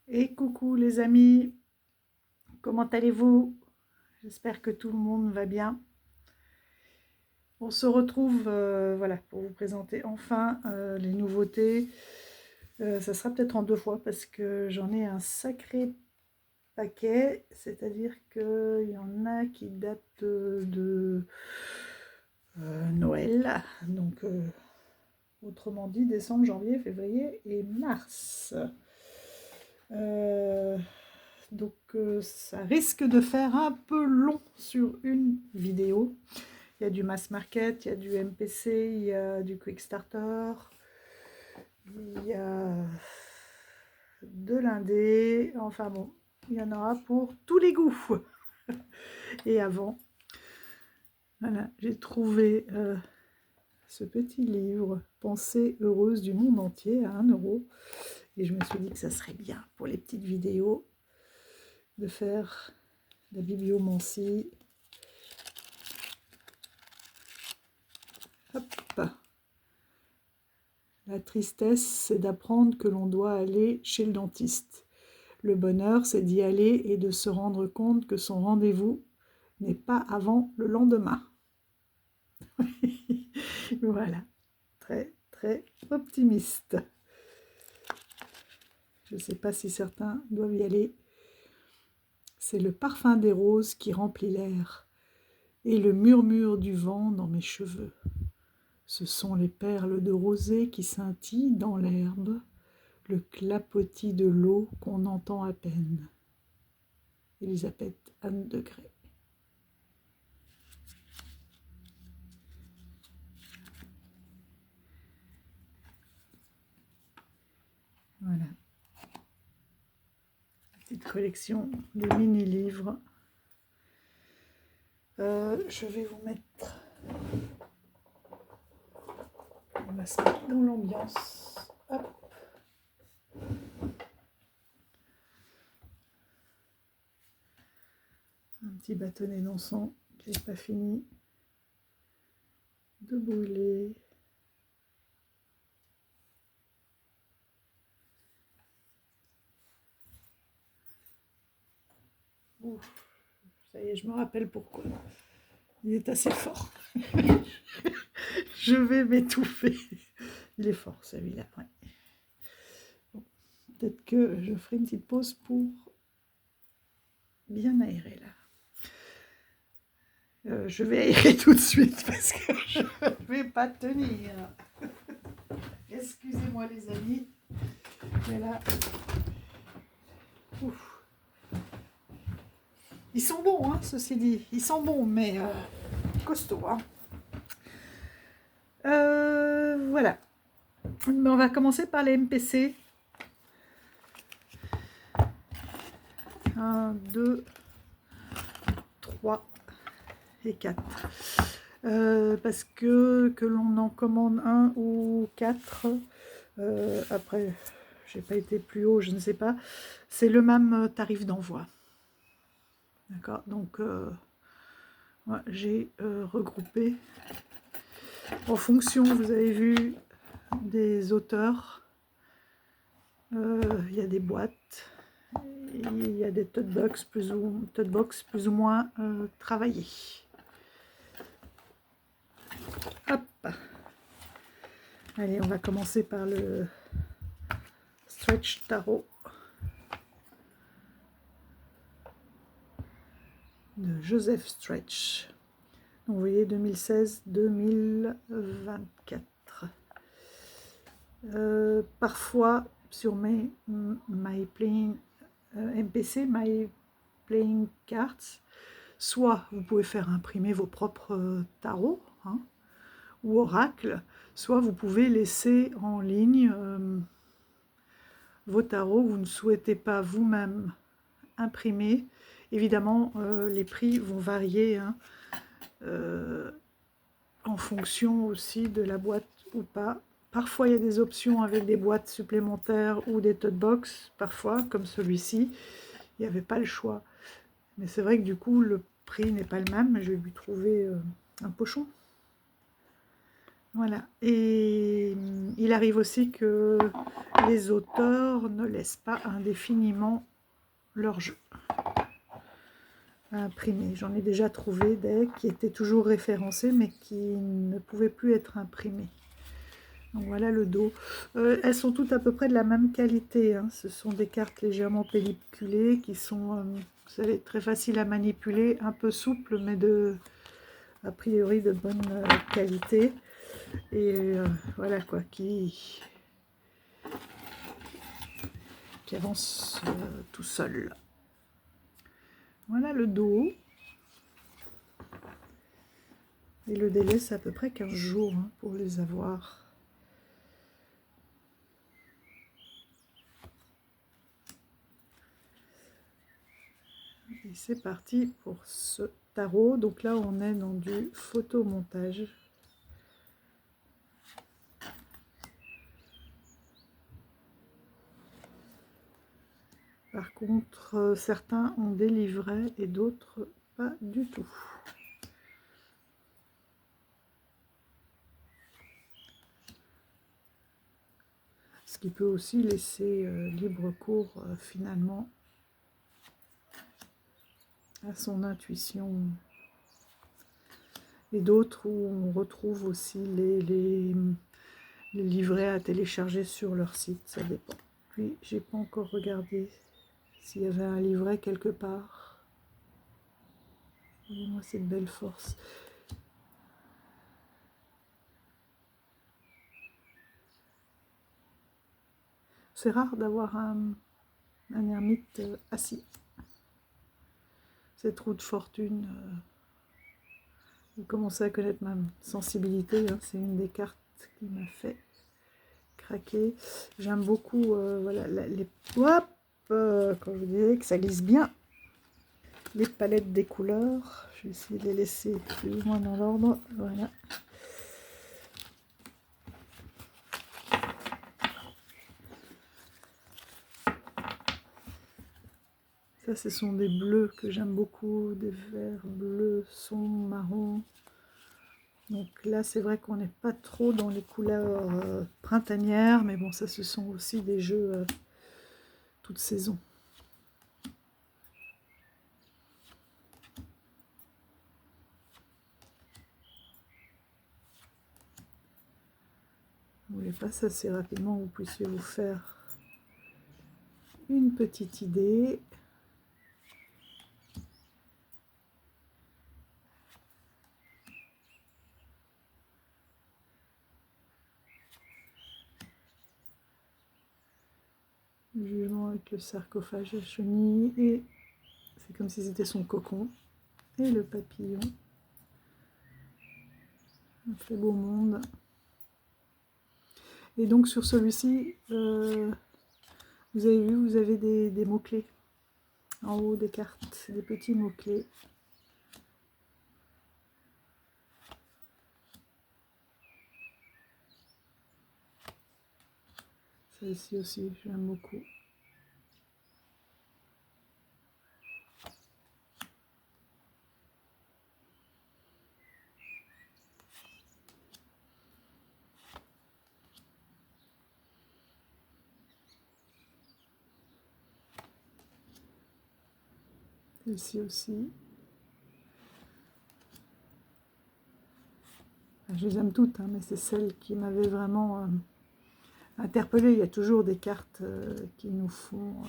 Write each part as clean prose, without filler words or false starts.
Et coucou les amis, comment allez-vous? J'espère que tout le monde va bien. On se retrouve voilà, pour vous présenter enfin les nouveautés. Ça sera peut-être en 2 fois parce que j'en ai un sacré paquet, c'est-à-dire qu'il y en a qui datent de Noël, donc autrement dit décembre, janvier, février et mars. Donc ça risque de faire un peu long sur une vidéo. Il y a du mass market, il y a du MPC, il y a du quick starter, il y a de l'indé, enfin bon, il y en aura pour tous les goûts. Et avant, voilà, j'ai trouvé ce petit livre Pensée heureuse du monde entier à 1 € et je me suis dit que ça serait bien pour les petites vidéos de faire la bibliomancie. Hop. La tristesse, c'est d'apprendre que l'on doit aller chez le dentiste. Le bonheur, c'est d'y aller et de se rendre compte que son rendez-vous n'est pas avant le lendemain. Voilà, très très optimiste. Je ne sais pas si certains doivent y aller. C'est le parfum des roses qui remplit l'air et le murmure du vent dans mes cheveux. Ce sont les perles de rosée qui scintillent dans l'herbe, le clapotis de l'eau qu'on entend à peine. Elisabeth Anne Degré. Voilà. Petite collection de mini-livres. Je vais vous mettre... On va se mettre dans l'ambiance. Hop. Un petit bâtonnet d'encens qui n'est pas fini de brûler. Ouf, ça y est, je me rappelle pourquoi. Il est assez fort. Je vais m'étouffer. Il est fort celui-là. Ouais. Bon, peut-être que je ferai une petite pause pour bien aérer là. Je vais aérer tout de suite parce que je ne vais pas tenir. Excusez-moi les amis. Mais là... Ouf. Ils sont bons, hein, ceci dit. Ils sont bons, mais costauds. Hein. Voilà. Mais on va commencer par les MPC. 1, 2, 3 et 4. Parce que l'on en commande 1 ou 4, après, j'ai pas été plus haut, je ne sais pas, c'est le même tarif d'envoi. D'accord, donc ouais, j'ai regroupé en fonction, vous avez vu, des auteurs. Il y a des boîtes, il y a des tote box plus ou moins travaillés. Hop. Allez, on va commencer par le Stretch Tarot de Joseph Stretch. Donc, vous voyez 2016-2024. Parfois sur mes My Playing MPC, My Playing Cards, soit vous pouvez faire imprimer vos propres tarots, hein, ou oracles, soit vous pouvez laisser en ligne vos tarots que vous ne souhaitez pas vous-même imprimer. Évidemment, les prix vont varier hein, en fonction aussi de la boîte ou pas. Parfois, il y a des options avec des boîtes supplémentaires ou des tote box. Parfois, comme celui-ci, il n'y avait pas le choix. Mais c'est vrai que du coup, le prix n'est pas le même. Je vais lui trouver un pochon. Voilà. Et il arrive aussi que les auteurs ne laissent pas indéfiniment leur jeu à imprimer. J'en ai déjà trouvé des qui étaient toujours référencés mais qui ne pouvaient plus être imprimés. Donc voilà le dos. Elles sont toutes à peu près de la même qualité, hein. Ce sont des cartes légèrement pelliculées qui sont, vous savez, très faciles à manipuler, un peu souples mais a priori de bonne qualité. Et voilà quoi, qui avance tout seul. Voilà le dos. Et le délai, c'est à peu près 15 jours hein, pour les avoir. Et c'est parti pour ce tarot. Donc là, on est dans du photomontage. Par contre, certains ont des livrets et d'autres pas du tout. Ce qui peut aussi laisser libre cours finalement à son intuition. Et d'autres où on retrouve aussi les livrets à télécharger sur leur site, ça dépend. Puis, j'ai pas encore regardé s'il y avait un livret quelque part. Regardez-moi cette belle force. C'est rare d'avoir un ermite assis. Cette roue de fortune, vous commencez à connaître ma sensibilité, hein. C'est une des cartes qui m'a fait craquer. J'aime beaucoup voilà, les... Hop, quand je vous disais que ça glisse bien. Les palettes des couleurs, je vais essayer de les laisser plus ou moins dans l'ordre. Voilà. Ça, ce sont des bleus que j'aime beaucoup, des verts, bleus, sombres, marron. Donc là, c'est vrai qu'on n'est pas trop dans les couleurs printanières, mais bon, ça, ce sont aussi des jeux toute saison. Vous les passe assez rapidement, vous puissiez vous faire une petite idée. Jugement avec le sarcophage à chenilles, et c'est comme si c'était son cocon. Et le papillon. Un très beau monde. Et donc sur celui-ci, vous avez vu, vous avez des mots-clés en haut des cartes, des petits mots-clés. Celle-ci aussi, j'aime beaucoup. Celle-ci aussi. Je les aime toutes, hein, mais c'est celle qui m'avait vraiment interpellée. Il y a toujours des cartes qui nous font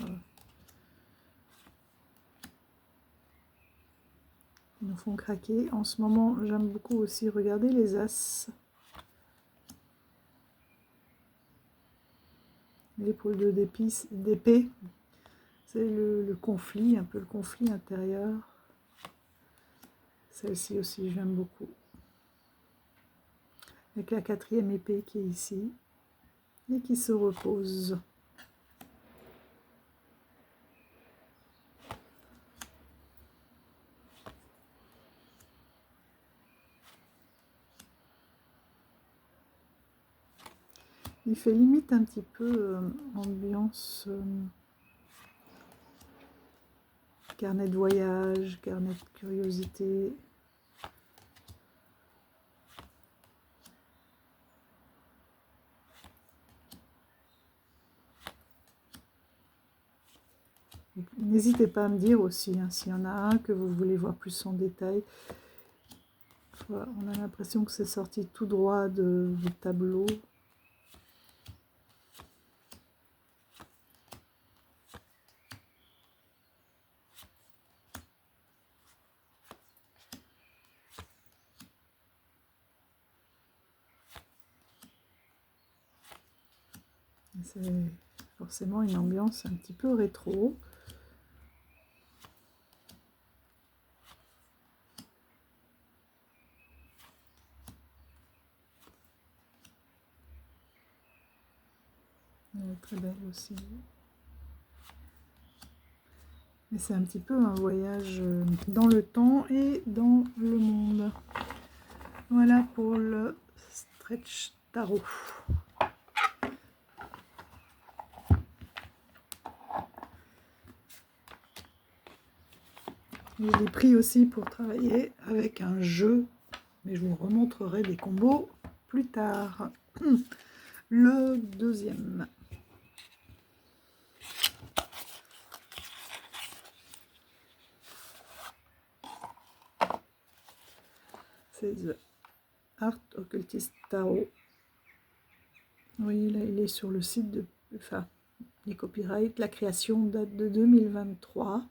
craquer. En ce moment, j'aime beaucoup aussi regarder les as. L'épaule d'épée. C'est le conflit, un peu le conflit intérieur. Celle-ci aussi, j'aime beaucoup. Avec la 4e épée qui est ici et qui se repose. Il fait limite un petit peu ambiance carnet de voyage, carnet de curiosité. N'hésitez pas à me dire aussi hein, s'il y en a un que vous voulez voir plus en détail. Voilà, on a l'impression que c'est sorti tout droit du tableau. C'est forcément une ambiance un petit peu rétro. Elle est très belle aussi. Mais c'est un petit peu un voyage dans le temps et dans le monde. Voilà pour le Stretch Tarot. Je l'ai pris aussi pour travailler avec un jeu, mais je vous remontrerai des combos plus tard. Le deuxième. C'est The Art Occultist Tarot. Oui, là, il est sur le site de... Enfin, les copyrights. La création date de 2023.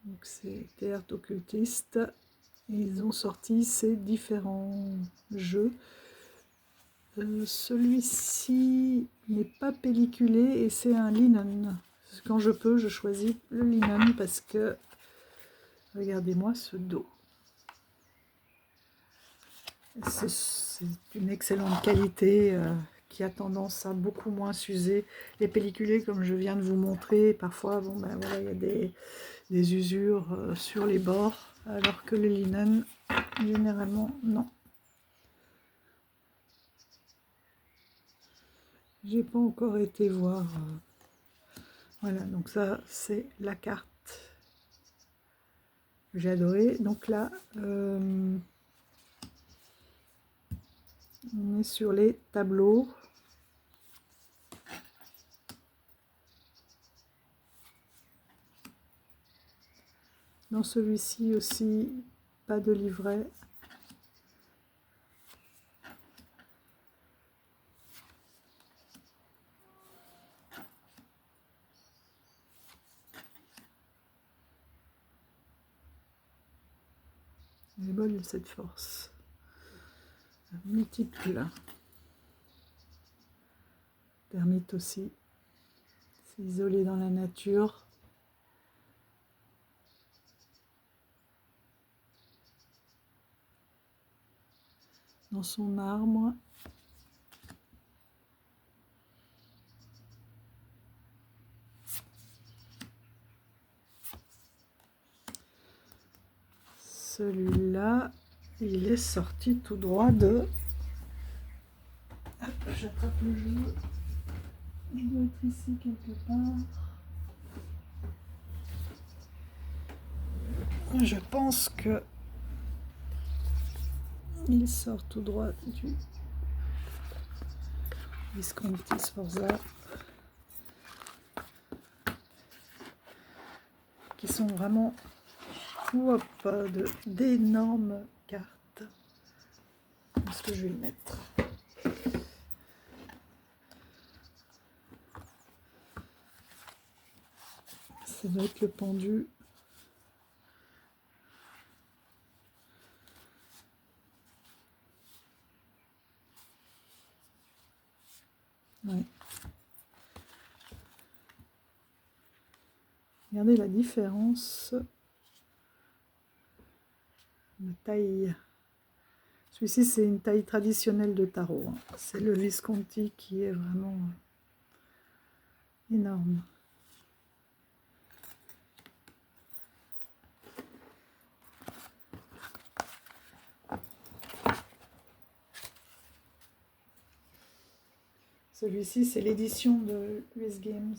Donc c'est Art Occultist. Ils ont sorti ces différents jeux. Celui-ci n'est pas pelliculé et c'est un linen. Quand je peux, je choisis le linen parce que, regardez-moi ce dos. C'est une excellente qualité qui a tendance à beaucoup moins s'user. Les pelliculés, comme je viens de vous montrer, parfois, bon, ben, voilà, il y a des usures sur les bords, alors que le linen, généralement, non. J'ai pas encore été voir. Voilà, donc ça, c'est la carte que j'ai adorée. Donc là, on est sur les tableaux. Dans celui-ci aussi, pas de livret. Les bols de cette force. Multiple. Termite aussi. S'isoler dans la nature. Dans son arbre. Celui-là, il est sorti tout droit de... Hop, j'attrape le jeu. Il doit être ici quelque part. Je pense que il sort tout droit du Visconti Sforza, qui sont vraiment d'énormes cartes. Est-ce que je vais le mettre? Ça doit être le pendu. Ouais. Regardez la différence de taille. Celui-ci, c'est une taille traditionnelle de tarot. Hein. C'est le Visconti qui est vraiment énorme. Celui-ci, c'est l'édition de US Games.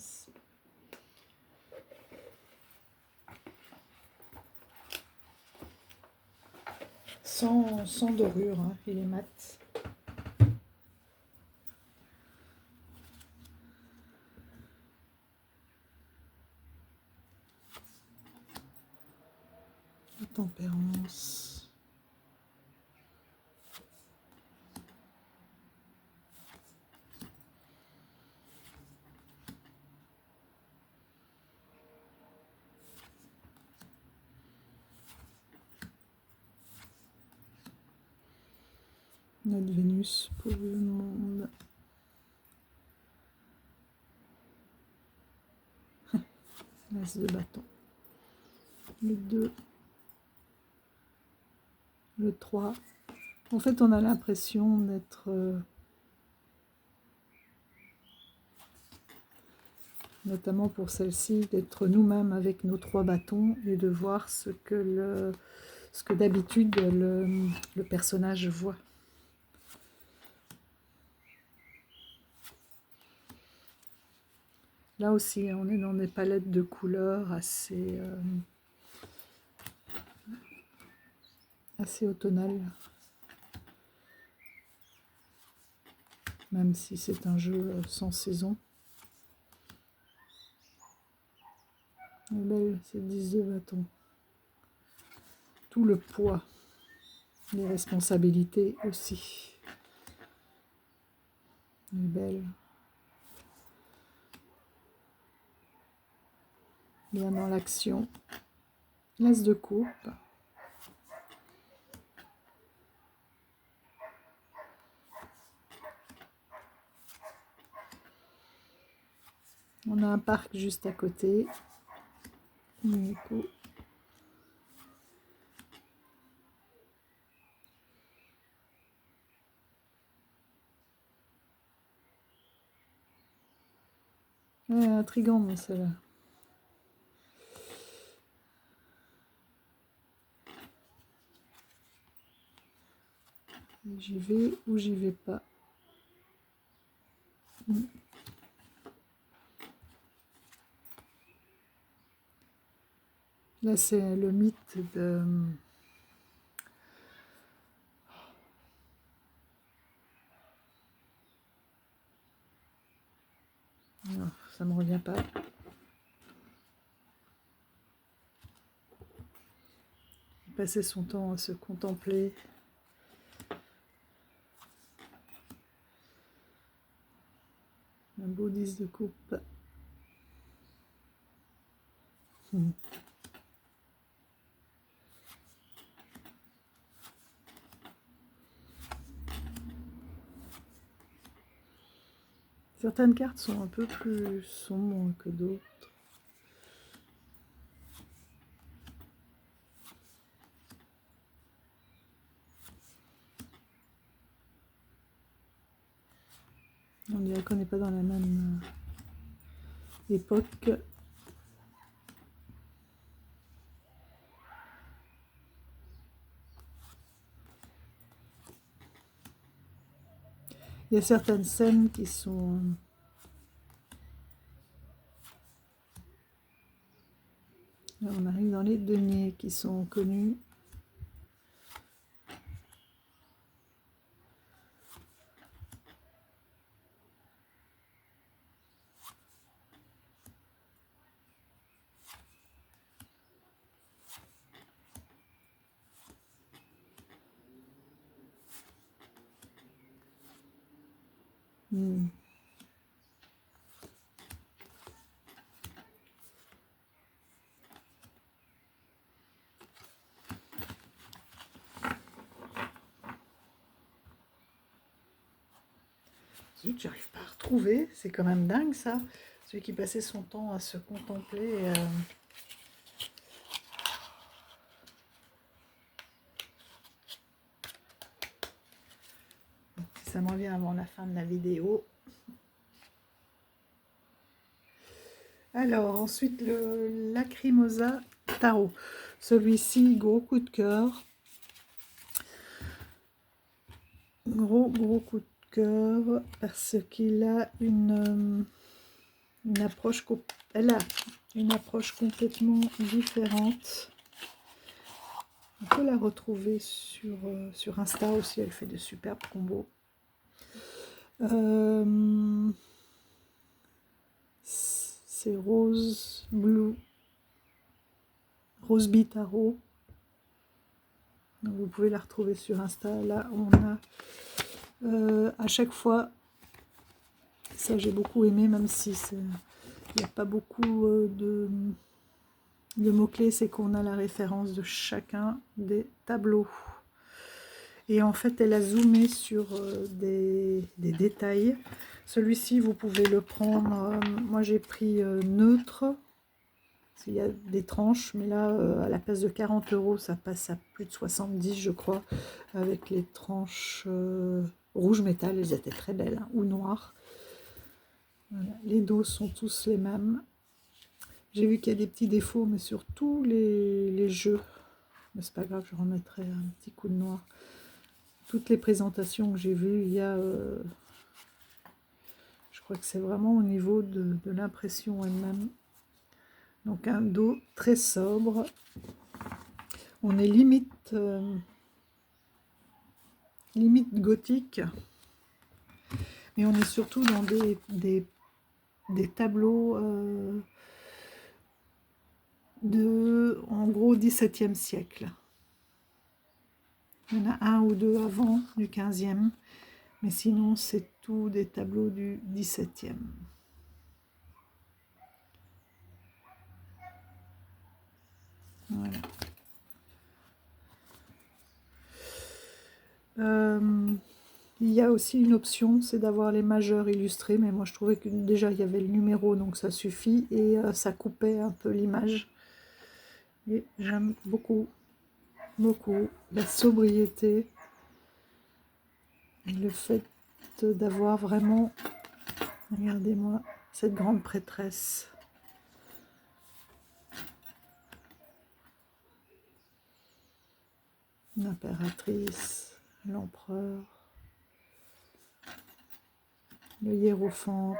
Sans dorure, hein, il est mat. tempérance. Notre Vénus pour le monde. L'as de bâton. Le 2. Le 3. En fait, on a l'impression d'être... notamment pour celle-ci, d'être nous-mêmes avec nos 3 bâtons et de voir ce que d'habitude le personnage voit. Là aussi, on est dans des palettes de couleurs assez automnales. Même si c'est un jeu sans saison. Elle est belle, cette 10 de bâton. Tout le poids, les responsabilités aussi. Elle est belle. Bien dans l'action. L'as de coupe. On a un parc juste à côté. Du coup, ouais, intriguant celle-là. J'y vais ou j'y vais pas. Là, c'est le mythe de... Non, ça me revient pas. Passer son temps à se contempler. Un beau 10 de coupe. Certaines cartes sont un peu plus sombres que d'autres. On dirait qu'on n'est pas dans la même époque. Il y a certaines scènes qui sont... Là, on arrive dans les deniers qui sont connus. Zut, j'arrive pas à retrouver. C'est quand même dingue ça. Celui qui passait son temps à se contempler. Si ça me revient avant la fin de la vidéo. Alors, ensuite, le Lacrimosa Tarot. Celui-ci, gros coup de cœur. Gros coup de cœur parce qu'il a une approche, elle a une approche complètement différente. On peut la retrouver sur Insta aussi, elle fait de superbes combos. C'est Rose Blue, Rose Bee Tarot. Donc vous pouvez la retrouver sur Insta. Là, on a à chaque fois, ça j'ai beaucoup aimé, même si il n'y a pas beaucoup de mots-clés, c'est qu'on a la référence de chacun des tableaux. Et en fait, elle a zoomé sur des détails. Celui-ci, vous pouvez le prendre. Moi, j'ai pris neutre. Il y a des tranches, mais là, à la place de 40 €, ça passe à plus de 70, je crois, avec les tranches rouge métal. Elles étaient très belles, hein, ou noires. Voilà. Les dos sont tous les mêmes. J'ai vu qu'il y a des petits défauts, mais sur tous les jeux. Mais c'est pas grave, je remettrai un petit coup de noir. Toutes les présentations que j'ai vues, il y a... je crois que c'est vraiment au niveau de l'impression elle-même. Donc un dos très sobre. On est limite gothique. Mais on est surtout dans des tableaux en gros, 17e siècle. Il y en a un ou deux avant, du 15e. Mais sinon, c'est tout des tableaux du 17e. Voilà. Il y a aussi une option, c'est d'avoir les majeurs illustrés, mais moi je trouvais que déjà il y avait le numéro, donc ça suffit, et ça coupait un peu l'image. Et j'aime beaucoup, beaucoup la sobriété et le fait d'avoir vraiment, regardez-moi, cette grande prêtresse. L'impératrice, l'empereur, le hiérophante,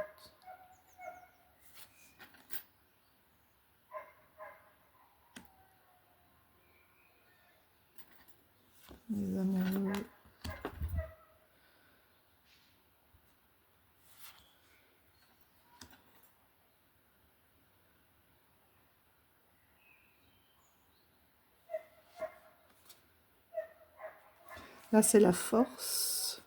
les amoureux. Là, c'est la force.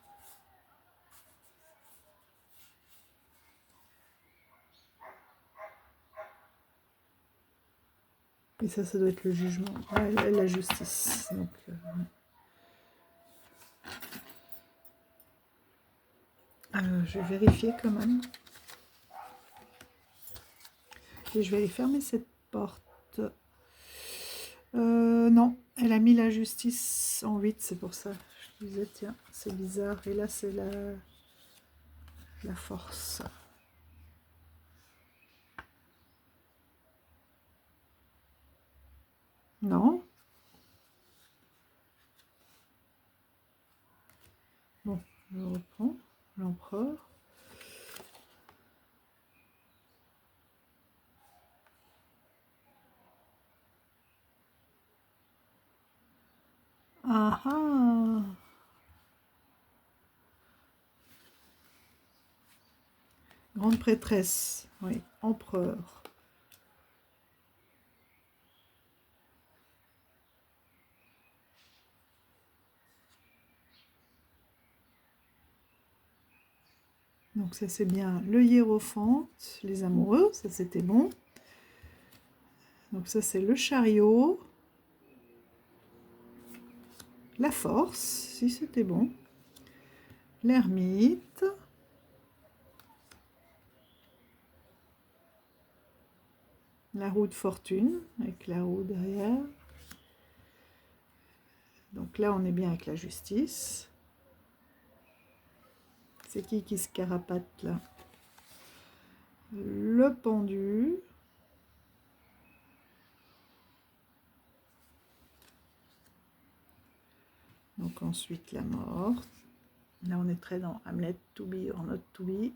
Et ça doit être le jugement. Ouais, la justice. Donc, je vais vérifier quand même. Et je vais aller fermer cette porte. Non, elle a mis la justice en 8, c'est pour ça. Je disais, tiens, c'est bizarre. Et là, c'est la force. Non. Bon, je reprends. L'empereur. Ah ah! Grande prêtresse, oui, empereur. Donc ça c'est bien le hiérophante, les amoureux, ça c'était bon. Donc ça c'est le chariot. La force, si c'était bon. L'ermite. La roue de fortune, avec la roue derrière. Donc là, on est bien avec la justice. C'est qui se carapate là? Le pendu. Donc ensuite, la mort. Là, on est très dans Hamlet, to be or not to be.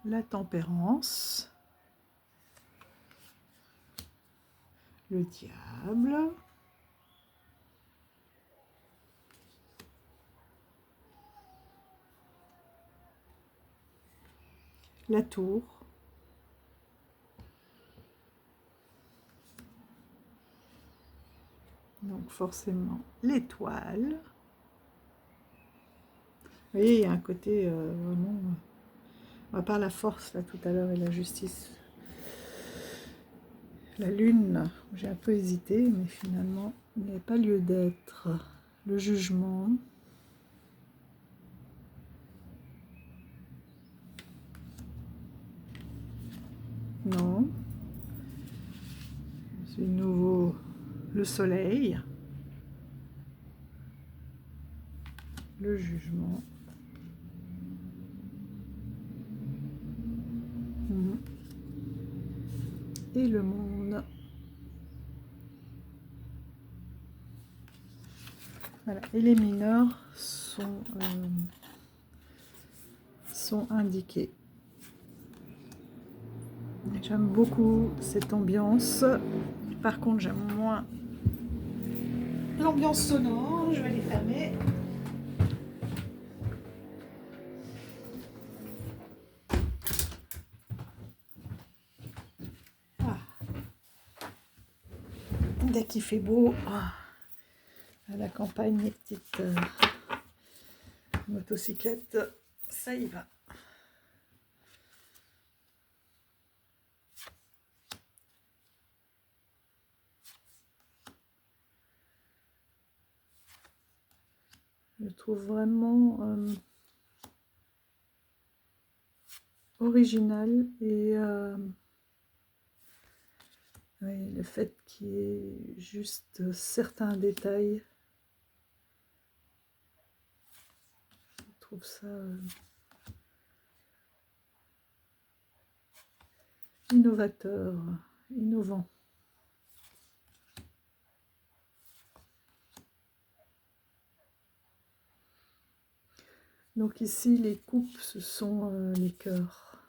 La tempérance. Le diable. La tour. Donc forcément l'étoile. Vous voyez, il y a un côté vraiment... à part la force là tout à l'heure et la justice. La lune, j'ai un peu hésité, mais finalement, il n'y a pas lieu d'être. Le jugement. Non. C'est nouveau le soleil. Le jugement. Et le monde. Voilà. Et les mineurs sont indiqués. J'aime beaucoup cette ambiance. Par contre, j'aime moins l'ambiance sonore. Je vais les fermer. Ah. Dès qu'il fait beau, à la campagne, les petites motocyclettes, ça y va. Je trouve vraiment original et oui, le fait qu'il y ait juste certains détails, je trouve ça innovateur, innovant. Donc ici, les coupes, ce sont les cœurs.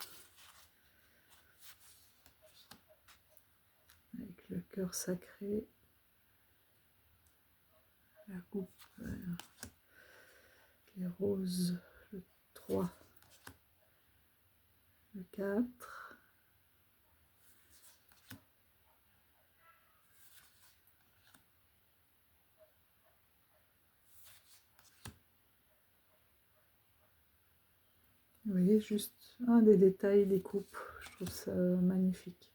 Avec le cœur sacré. La coupe, les roses, le 3, le 4. Vous voyez, juste un des détails des coupes, je trouve ça magnifique.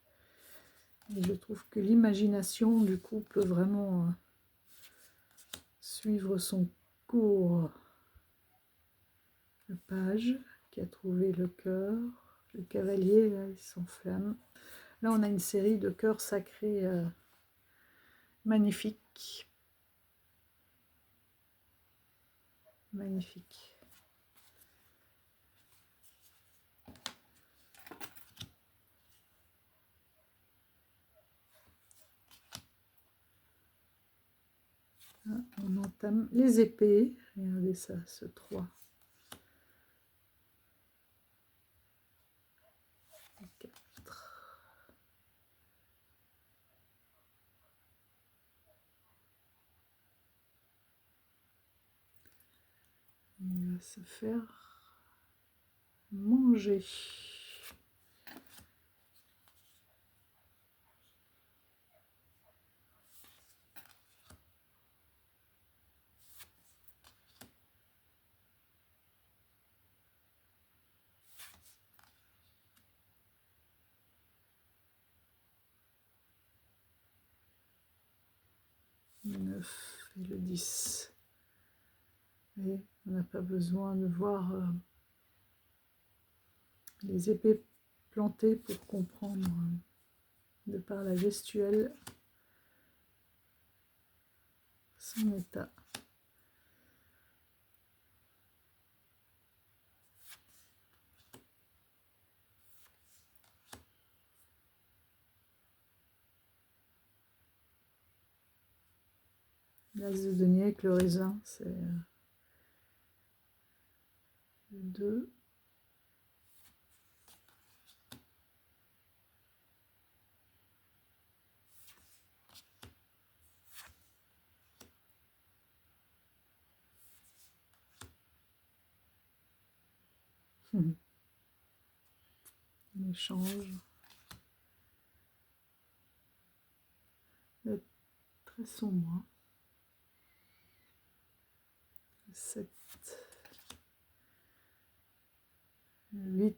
Et je trouve que l'imagination du coup peut vraiment suivre son cours. Le page qui a trouvé le cœur, le cavalier, là, il s'enflamme. Là, on a une série de cœurs sacrés magnifiques. Magnifique. On entame les épées. Regardez ça, ce 3. 4. Il va se faire manger. Le 9 et le 10. Et on n'a pas besoin de voir les épées plantées pour comprendre, de par la gestuelle, son état. L'as de denier avec le raisin, c'est le 2. L'échange. Très sombre. 7, 8,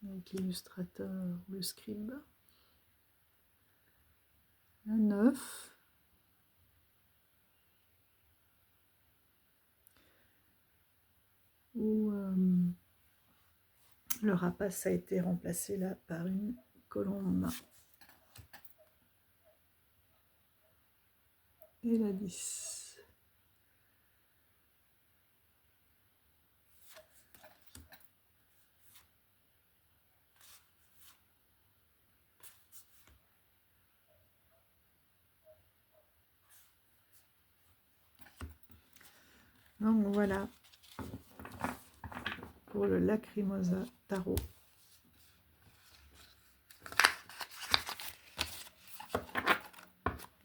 avec l'illustrateur ou le scribe, le 9, où le rapace a été remplacé là par une colombe, et la 10. Donc voilà pour le Lacrimosa Tarot.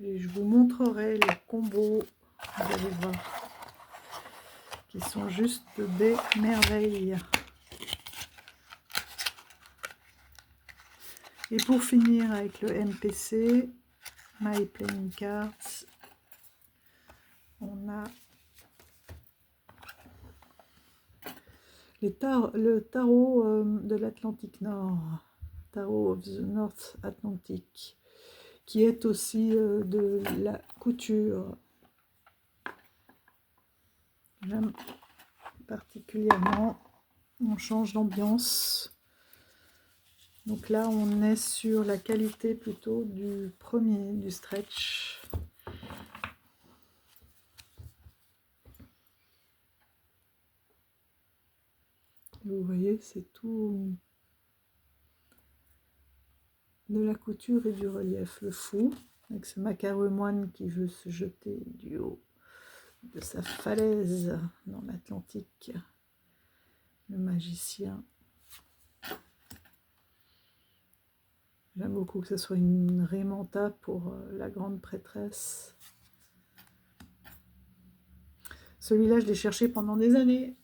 Et je vous montrerai les combos, vous allez voir, qui sont juste des merveilles. Et pour finir avec le MPC, My Playing Cards, on a le tarot de l'Atlantique Nord, Tarot of the North Atlantic, qui est aussi de la couture. J'aime particulièrement, on change d'ambiance. Donc là, on est sur la qualité plutôt du premier, du stretch. Vous voyez, c'est tout de la couture et du relief. Le fou, avec ce macaremoine qui veut se jeter du haut de sa falaise dans l'Atlantique. Le magicien. J'aime beaucoup que ce soit une Raimanta pour la grande prêtresse. Celui-là, je l'ai cherché pendant des années.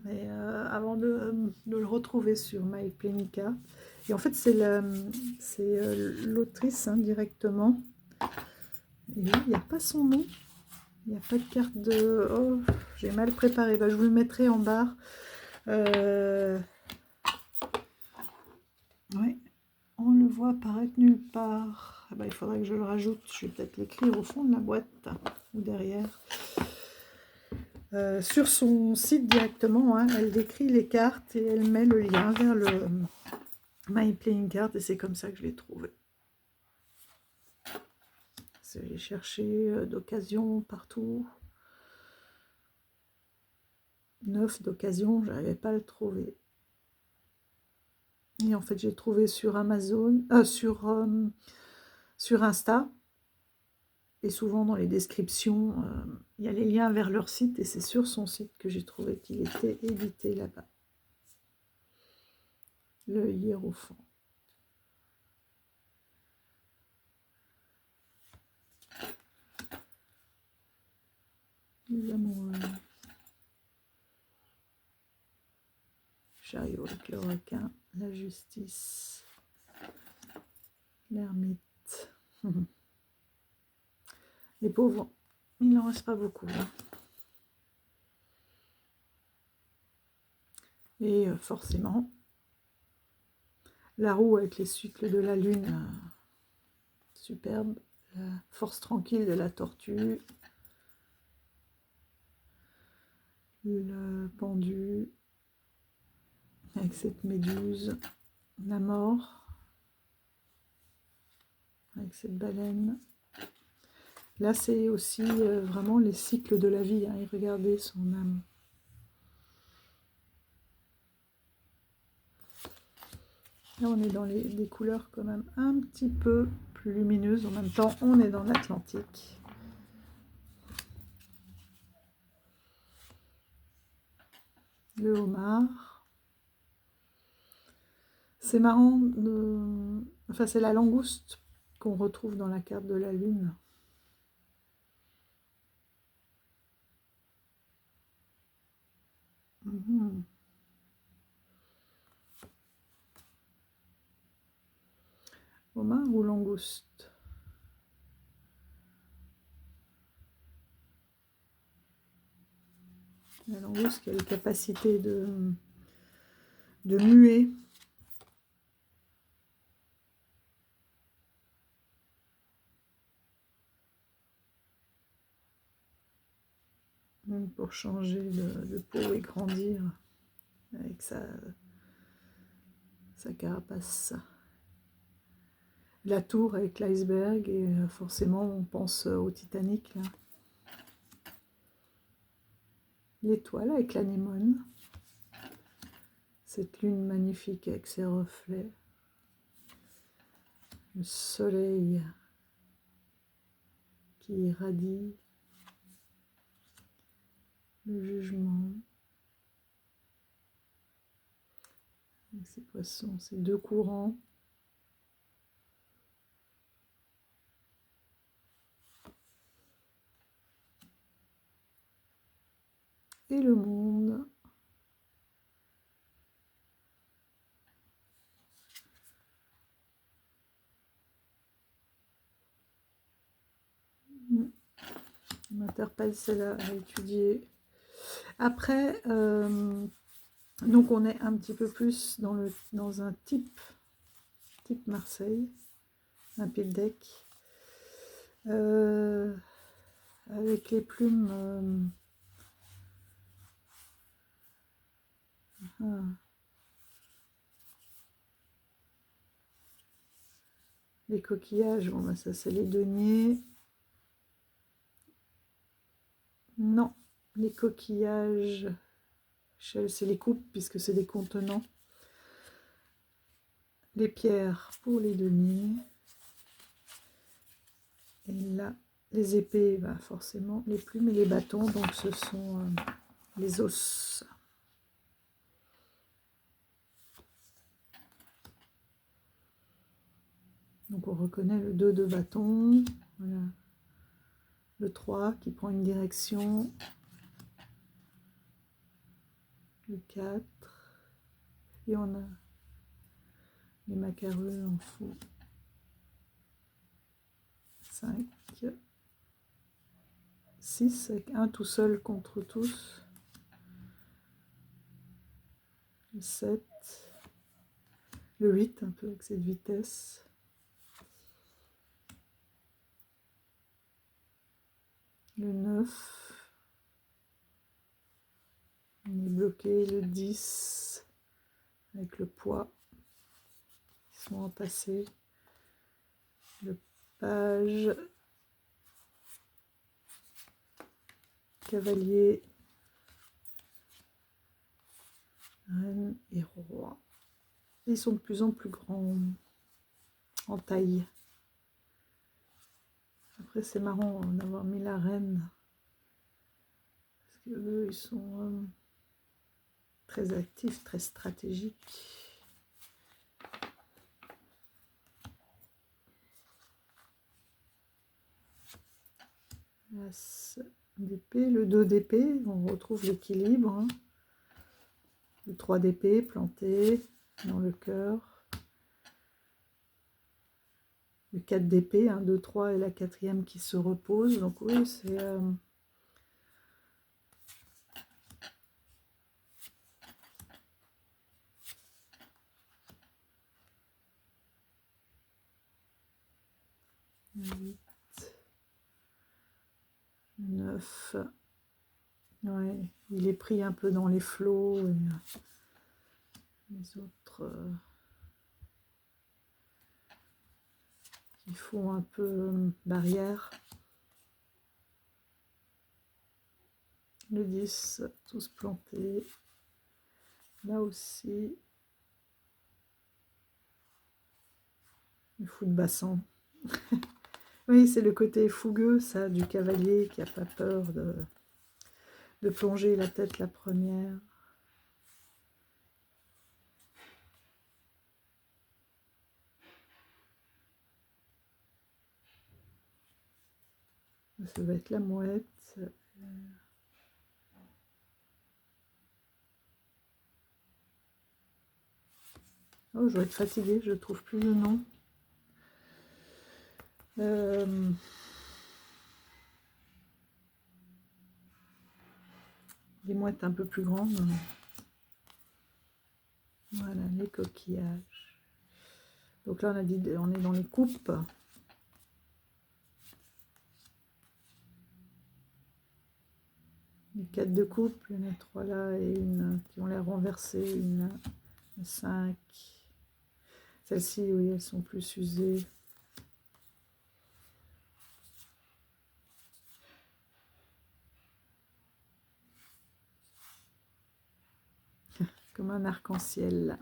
Mais avant de le retrouver sur My Playing Cards. Et en fait, c'est l'autrice directement. Et là, il n'y a pas son nom. Il n'y a pas de carte de... Oh, j'ai mal préparé. Bah, je vous le mettrai en barre. Oui, on le voit apparaître nulle part. Ah bah, il faudrait que je le rajoute. Je vais peut-être l'écrire au fond de la boîte ou derrière. Sur son site directement, elle décrit les cartes et elle met le lien vers le My Playing Card et c'est comme ça que je l'ai trouvé. J'ai cherché d'occasion partout. 9 d'occasion, je n'arrivais pas à le trouver. Et en fait, j'ai trouvé sur Amazon, sur Insta. Et souvent dans les descriptions, il y a les liens vers leur site et c'est sur son site que j'ai trouvé qu'il était édité là-bas. Le hiérophant. Les amoureux. Chariot avec le requin, la justice, l'ermite. Les pauvres, il n'en reste pas beaucoup. Et forcément, la roue avec les cycles de la lune, superbe. La force tranquille de la tortue. Le pendu avec cette méduse. La mort avec cette baleine. Là, c'est aussi vraiment les cycles de la vie. Et regardez son âme. Là, on est dans des couleurs quand même un petit peu plus lumineuses. En même temps, on est dans l'Atlantique. Le homard. C'est marrant. Enfin, c'est la langouste qu'on retrouve dans la carte de la lune. Homard ou langouste? La langouste qui a la capacité de muer. Même pour changer de peau et grandir avec sa carapace. La tour avec l'iceberg, et forcément on pense au Titanic. L'étoile avec l'anémone. Cette lune magnifique avec ses reflets. Le soleil qui irradie. Le jugement. Avec ces poissons, ces deux courants. Et le monde. M'interpelle celle-là à étudier. Après, donc on est un petit peu plus dans un type Marseille, un pile deck, avec les plumes. Les coquillages, bon, bah, ça c'est les deniers. Non, les coquillages, c'est les coupes puisque c'est des contenants. Les pierres pour les deniers. Et là, les épées, bah forcément, les plumes et les bâtons, donc ce sont les os. Donc on reconnaît le 2 de bâton, voilà. Le 3 qui prend une direction, le 4, et on a les macareux en fou, 5, 6, avec un tout seul contre tous, le 7, le 8, un peu avec cette vitesse, le 9, on est bloqué, le 10, avec le poids, ils sont entassés, le page, cavalier, reine et roi. Ils sont de plus en plus grands en taille. Après c'est marrant d'avoir mis la reine, parce que eux ils sont très actifs, très stratégiques. L'as d'épée, le 2 d'épée, on retrouve l'équilibre. Hein. Le 3 d'épée planté dans le cœur. Le 4 d'épée, 1, 2, 3 et la 4e qui se repose. Donc oui, c'est... Le 8, 9. Ouais, il est pris un peu dans les flots. Et les autres... qui font un peu barrière. Le 10, tous plantés. Là aussi, le fou de bassin. Oui, c'est le côté fougueux, ça, du cavalier qui n'a pas peur de plonger la tête la première. Ça va être la mouette. Oh, je dois être fatiguée, je ne trouve plus le nom. des mouettes un peu plus grandes. Voilà, les coquillages. Donc là, on a dit, on est dans les coupes. Les 4 de coupe, il y en a 3 là et une qui ont l'air renversées, une 5. Celles-ci, oui, elles sont plus usées. Comme un arc-en-ciel.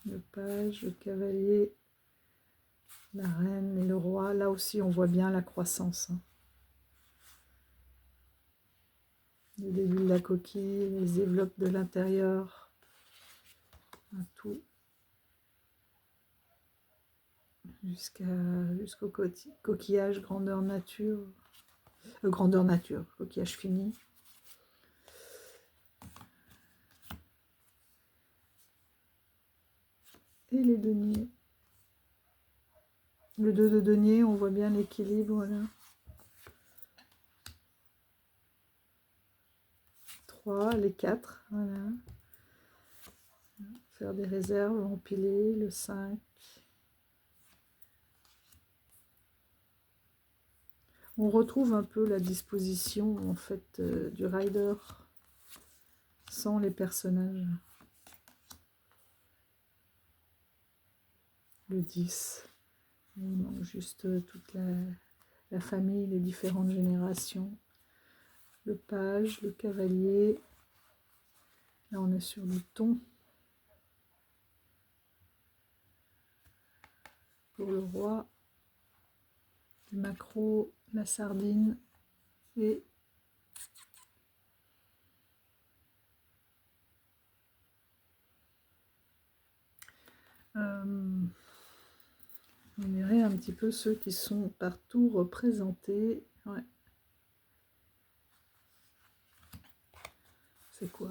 Le page, le cavalier, la reine et le roi. Là aussi, on voit bien la croissance. Hein. Le début de la coquille, les développes de l'intérieur. Tout. Jusqu'au coquillage grandeur nature. Grandeur nature, coquillage fini. Et les deniers. Le 2 de denier, on voit bien l'équilibre, voilà. 3, les 4, voilà. Faire des réserves, empiler, le 5. On retrouve un peu la disposition, en fait, du rider, sans les personnages. Le 10. Il manque juste toute la famille, les différentes générations. Le page, le cavalier. Là, on est sur le ton. Pour le roi, le maquereau, la sardine et on verrait un petit peu ceux qui sont partout représentés. Ouais. C'est quoi?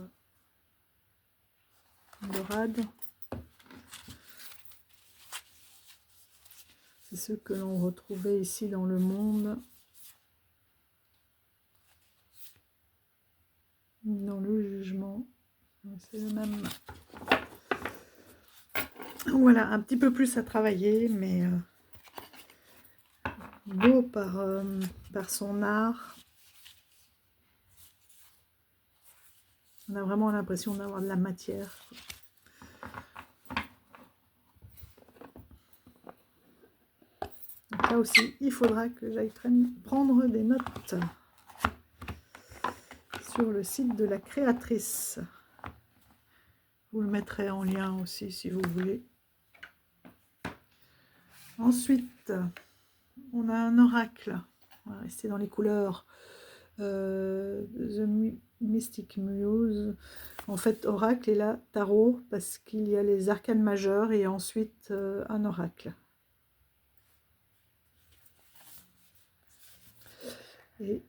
Dorade. C'est ceux que l'on retrouvait ici dans le monde. Dans le jugement. C'est le même. Voilà, un petit peu plus à travailler, mais beau par son art. On a vraiment l'impression d'avoir de la matière. Donc là aussi, il faudra que j'aille prendre des notes sur le site de la créatrice. Vous le mettrez en lien aussi si vous voulez. Ensuite, on a un oracle. On va rester dans les couleurs. The Mystic Muse. En fait, oracle et là, tarot, parce qu'il y a les arcanes majeurs et ensuite un oracle. Et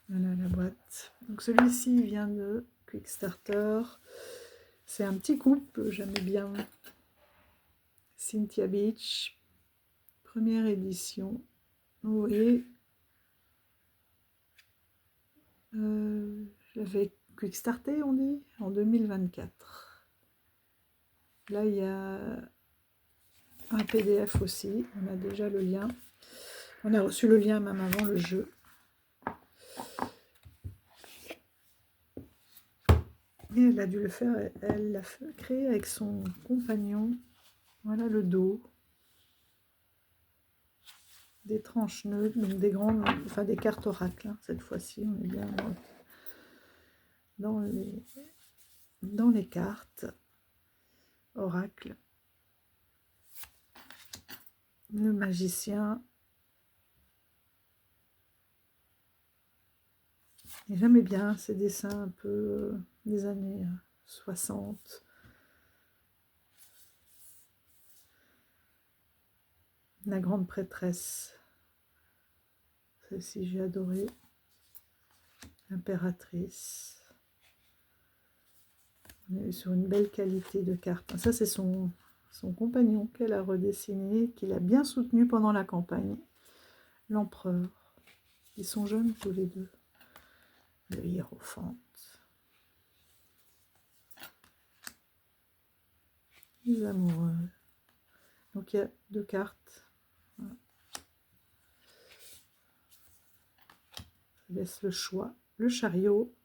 voilà la boîte. Donc celui-ci vient de Quickstarter. C'est un petit couple, j'aimais bien. Cynthia Beach, première édition. Vous voyez, j'avais Quickstarté, on dit, en 2024. Là, il y a un PDF aussi, on a déjà le lien. On a reçu le lien même avant le jeu. Et elle a dû le faire, elle l'a créé avec son compagnon. Voilà le dos. Des tranches neutres, donc des grandes, enfin des cartes oracles. Hein. Cette fois-ci, on est bien dans les cartes oracles. Le magicien. Et j'aimais bien ces dessins un peu des années 60. La grande prêtresse. Celle-ci, j'ai adoré. Impératrice. On est sur une belle qualité de carte. Ça, c'est son son compagnon qu'elle a redessiné, qu'il a bien soutenu pendant la campagne, l'empereur. Ils sont jeunes tous les deux. Le hiérophante. Les amoureux. Donc il y a 2 cartes. Voilà. Ça laisse le choix. Le chariot.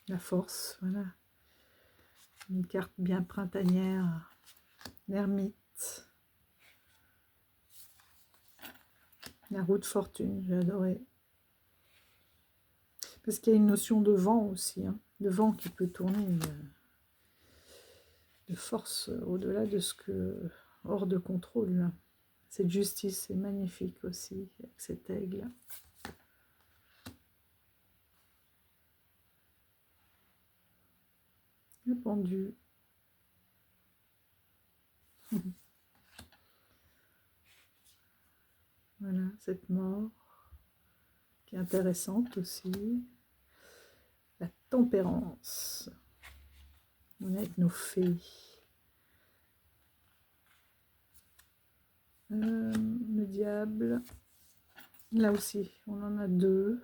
La force, voilà. Une carte bien printanière. L'ermite. La roue de fortune, j'ai adoré. Parce qu'il y a une notion de vent aussi, hein, de vent qui peut tourner, de force au-delà de ce que, hors de contrôle. Cette justice est magnifique aussi, avec cet aigle. Le pendu. Voilà, cette mort qui est intéressante aussi. La tempérance. On est avec nos fées. Le diable. Là aussi, on en a 2.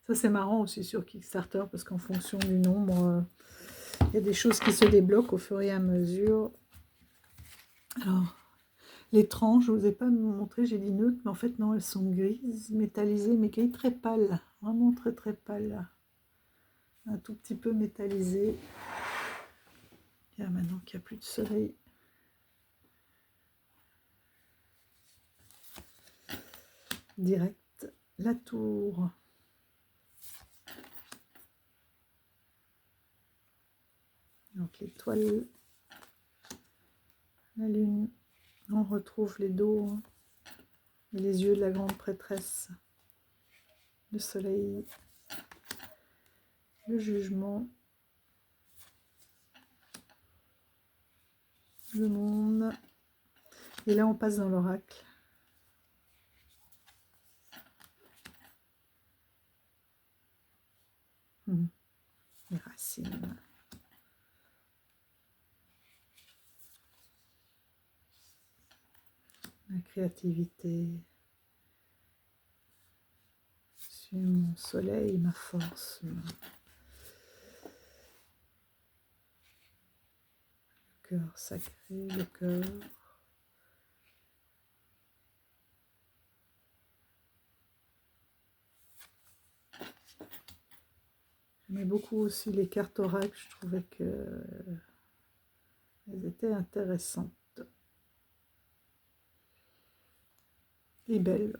Ça, c'est marrant aussi sur Kickstarter, parce qu'en fonction du nombre, il y a des choses qui se débloquent au fur et à mesure. Alors, les tranches, je ne vous ai pas montré, j'ai dit neutre, mais en fait, non, elles sont grises, métallisées, mais gris très pâle. Vraiment très, très pâle. Un tout petit peu métallisé. Et maintenant qu'il n'y a plus de soleil. Direct, la tour. Donc l'étoile, la lune. On retrouve les dos et les yeux de la grande prêtresse. Le soleil, le jugement, le monde. Et là, on passe dans l'oracle. Les racines. La créativité. Je suis mon soleil, ma force. Le cœur sacré, le cœur. J'aimais beaucoup aussi les cartes oracles, je trouvais que elles étaient intéressantes et belles.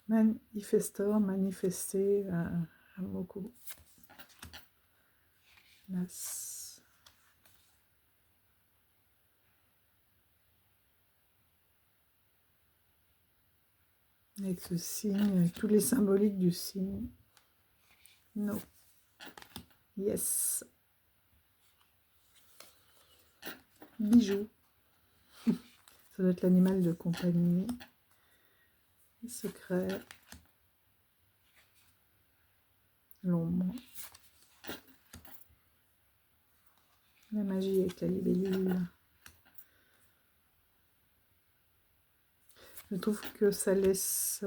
Manifestor, manifester, j'aime beaucoup. L'as. Avec ce signe, avec tous les symboliques du signe. No. Yes. Bijou. Ça doit être l'animal de compagnie. Secret. L'ombre. La magie avec la libellule. Je trouve que ça laisse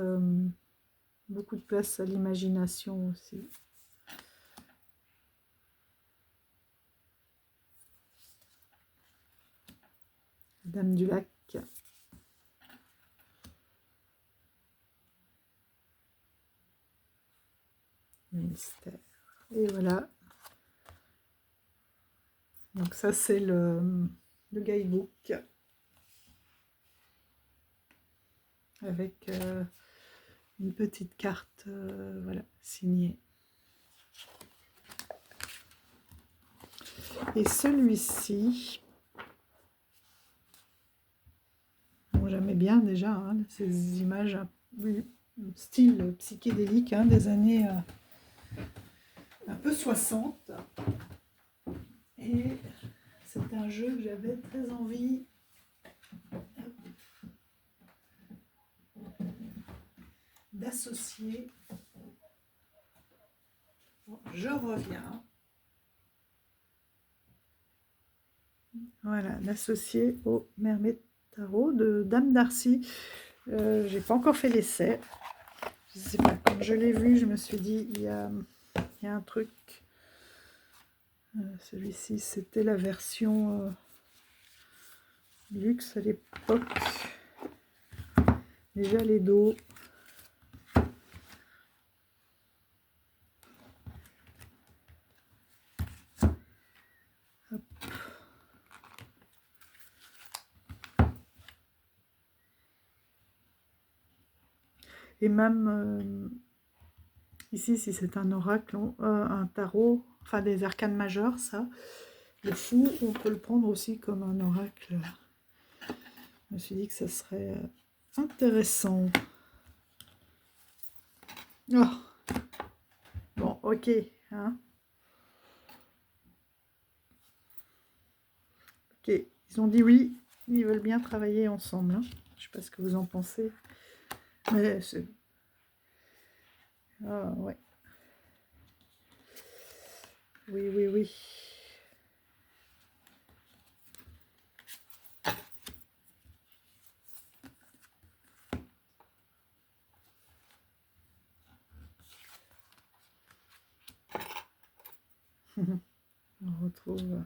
beaucoup de place à l'imagination aussi. Dame du lac. Le mystère. Et voilà. Donc ça c'est le guidebook. Avec une petite carte, voilà, signée. Et celui-ci, bon, j'aimais bien déjà hein, ces images style psychédélique hein, des années un peu 60. Et c'est un jeu que j'avais très envie d'associer. Bon, je reviens. Voilà, d'associer au Mermaid Tarot de Dame Darcy. J'ai pas encore fait l'essai. Je sais pas, quand je l'ai vu, je me suis dit, il y a un truc. Celui-ci, c'était la version luxe à l'époque. Déjà les dos. Hop. Et même ici, si c'est un oracle, un tarot, enfin des arcanes majeures, ça, le fou, on peut le prendre aussi comme un oracle. Je me suis dit que ça serait intéressant. Oh. Bon, ok. Hein. Ok, ils ont dit oui, ils veulent bien travailler ensemble. Hein. Je ne sais pas ce que vous en pensez. Mais c'est... Ah, ouais. Oui, oui, oui. On retrouve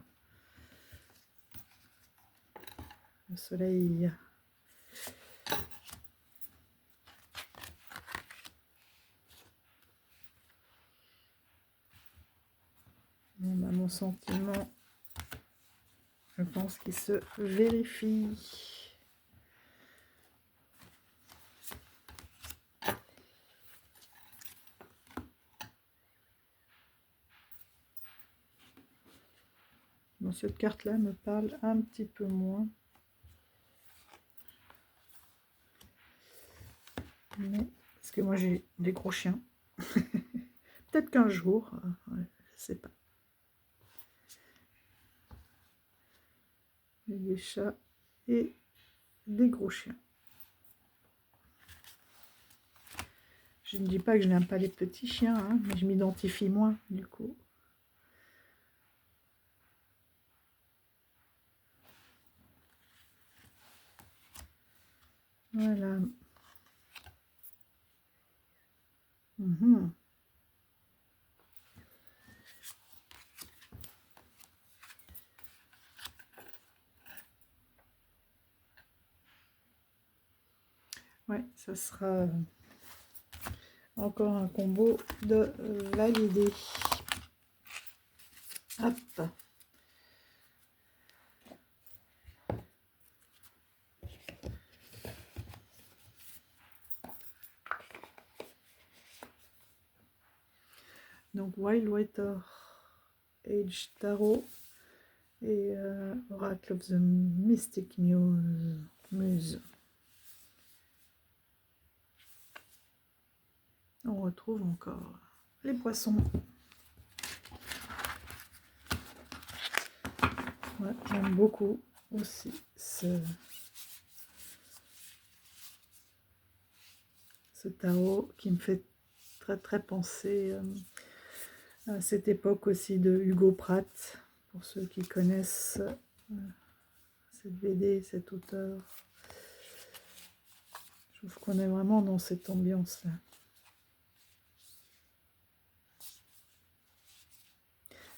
le soleil. Bon, bah, mon sentiment, je pense qu'il se vérifie. Bon, cette carte-là me parle un petit peu moins. Mais, parce que moi, j'ai des gros chiens. Peut-être qu'un jour, ouais, je sais pas. Des chats et des gros chiens. Je ne dis pas que je n'aime pas les petits chiens, hein, mais je m'identifie moins, du coup. Voilà. Mmh. Ouais, ça sera encore un combo de valider. Hop. Donc Wild Water Age Tarot et Oracle of the Mystic Muse. On retrouve encore les poissons. Ouais, j'aime beaucoup aussi ce tarot qui me fait très penser à cette époque aussi de Hugo Pratt, pour ceux qui connaissent cette BD, cet auteur. Je trouve qu'on est vraiment dans cette ambiance-là.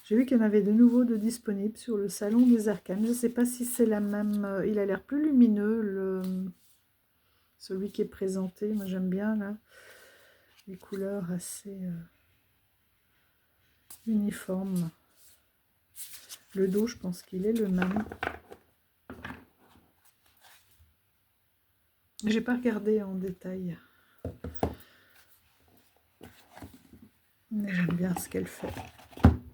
J'ai vu qu'il y en avait de nouveau de disponibles sur le Salon des Arcanes. Je ne sais pas si c'est la même... il a l'air plus lumineux, celui qui est présenté. Moi, j'aime bien, là, les couleurs assez uniformes. Le dos, je pense qu'il est le même. J'ai pas regardé en détail. Mais j'aime bien ce qu'elle fait.